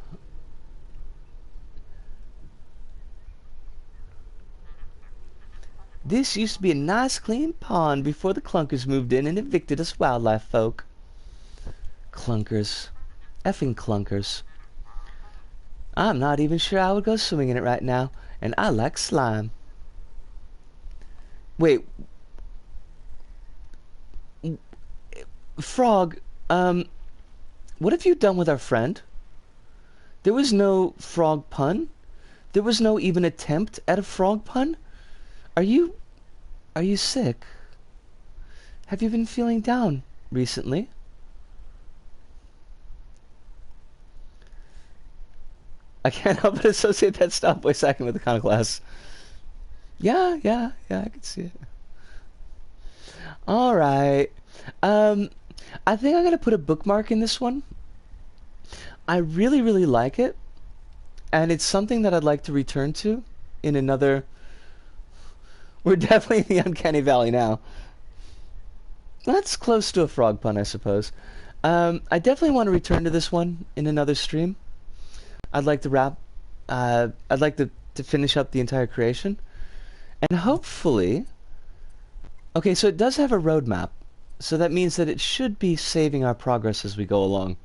Speaker 1: This used to be a nice clean pond before the clunkers moved in and evicted us wildlife folk. Clunkers. Effing clunkers. I'm not even sure I would go swimming in it right now, and I like slime. Wait. Frog, what have you done with our friend? There was no frog pun. There was no even attempt at a frog pun. Are you sick? Have you been feeling down recently? I can't help but associate that stop voice acting with Iconoclast. Yeah, I can see it. Alright. I think I'm gonna put a bookmark in this one. I really, really like it. And it's something that I'd like to return to in another... We're definitely in the Uncanny Valley now. That's close to a frog pun, I suppose. I definitely want to return to this one in another stream. I'd like to wrap... I'd like to finish up the entire creation. And hopefully... Okay, so it does have a roadmap. So that means that it should be saving our progress as we go along.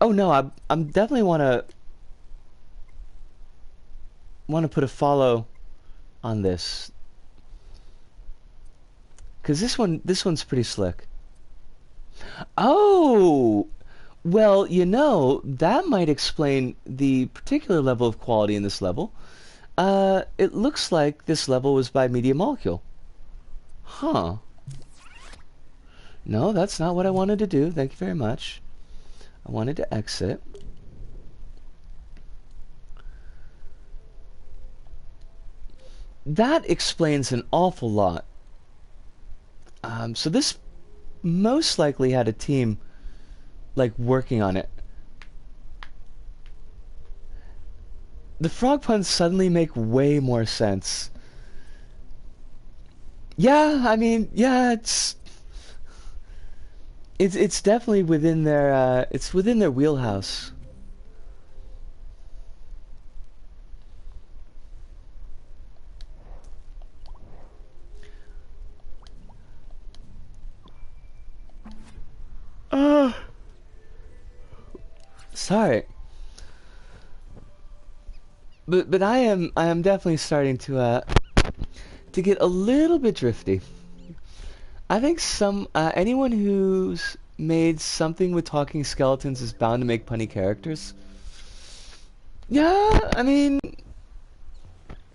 Speaker 1: Oh no, I'm definitely want to put a follow on this. Because this one's pretty slick. Oh! Well, that might explain the particular level of quality in this level. It looks like this level was by Media Molecule. Huh. No, that's not what I wanted to do. Thank you very much. I wanted to exit. That explains an awful lot. So this most likely had a team like working on it. The frog puns suddenly make way more sense. Yeah, I mean, yeah, it's definitely within their it's within their wheelhouse. Sorry. But I am definitely starting to get a little bit drifty. I think anyone who's made something with talking skeletons is bound to make punny characters. Yeah, I mean,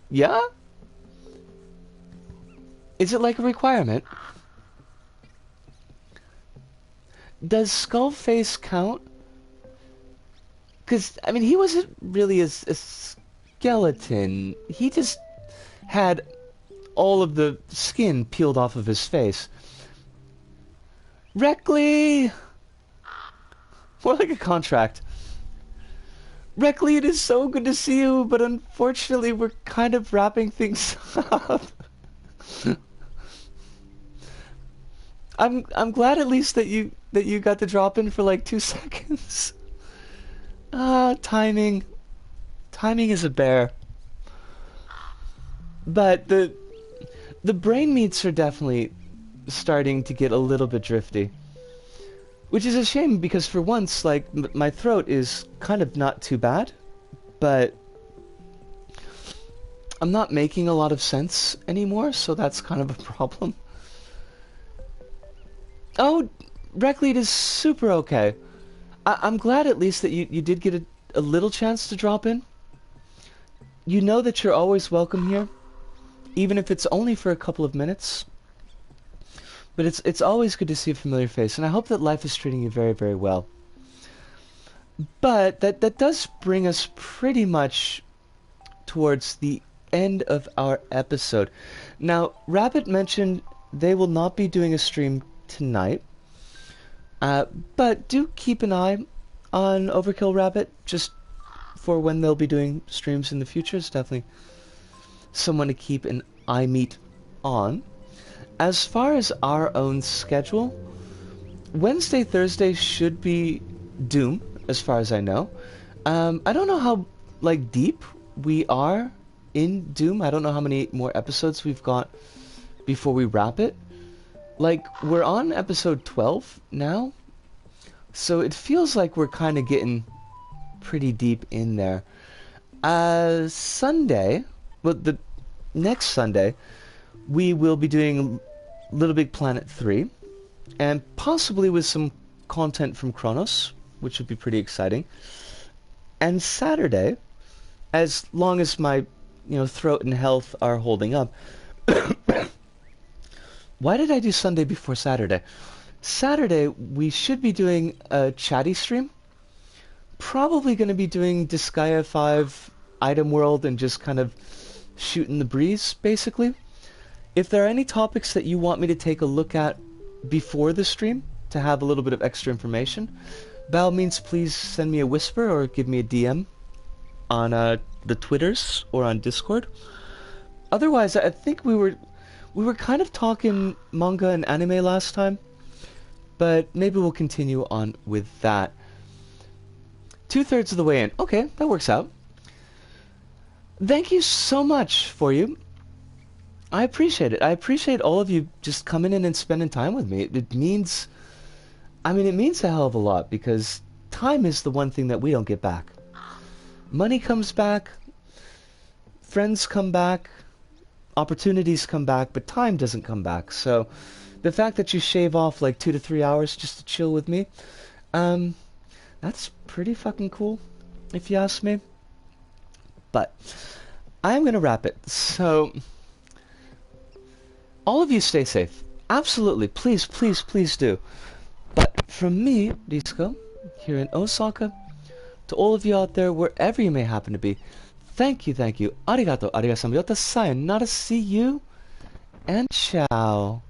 Speaker 1: yeah. Is it like a requirement? Does Skullface count? Because, I mean, he wasn't really a skeleton. He just had all of the skin peeled off of his face. Reckley! More like a contract. Reckley, it is so good to see you, but unfortunately we're kind of wrapping things up. I'm glad at least that you got to drop in for like 2 seconds. Timing. Timing is a bear. But the brain meats are definitely starting to get a little bit drifty. Which is a shame because for once, like, my throat is kind of not too bad, but I'm not making a lot of sense anymore, so that's kind of a problem. Oh, Reclead is super okay. I'm glad at least that you did get a little chance to drop in. You know that you're always welcome here, even if it's only for a couple of minutes. But it's always good to see a familiar face, and I hope that life is treating you very, very well. But that does bring us pretty much towards the end of our episode. Now, Rabbit mentioned they will not be doing a stream tonight, but do keep an eye on Overkill Rabbit, just for when they'll be doing streams in the future. It's definitely someone to keep an eye meet on. As far as our own schedule, Wednesday, Thursday should be Doom, as far as I know. I don't know how, like, deep we are in Doom. I don't know how many more episodes we've got before we wrap it. Like, we're on episode 12 now, so it feels like we're kind of getting pretty deep in there. Sunday, well, the next Sunday, we will be doing Little Big Planet 3, and possibly with some content from Kronos, which would be pretty exciting. And Saturday, as long as my throat and health are holding up. Why did I do Sunday before Saturday? Saturday, we should be doing a chatty stream. Probably going to be doing Disgaea 5 Item World and just kind of shooting the breeze, basically. If there are any topics that you want me to take a look at before the stream to have a little bit of extra information, by all means, please send me a whisper or give me a DM on the Twitters or on Discord. Otherwise, I think we were kind of talking manga and anime last time, but maybe we'll continue on with that. 2/3 of the way in. Okay, that works out. Thank you so much for you. I appreciate it. I appreciate all of you just coming in and spending time with me. It means, I mean, it means a hell of a lot, because time is the one thing that we don't get back. Money comes back, friends come back, opportunities come back, but time doesn't come back. So the fact that you shave off like 2 to 3 hours just to chill with me, um, that's pretty fucking cool, if you ask me. But I'm gonna wrap it. So all of you stay safe. Absolutely, please, please, please do. But from me, Risco, here in Osaka, to all of you out there, wherever you may happen to be, thank you, thank you. Arigato, arigato, sayonara, see you, and ciao.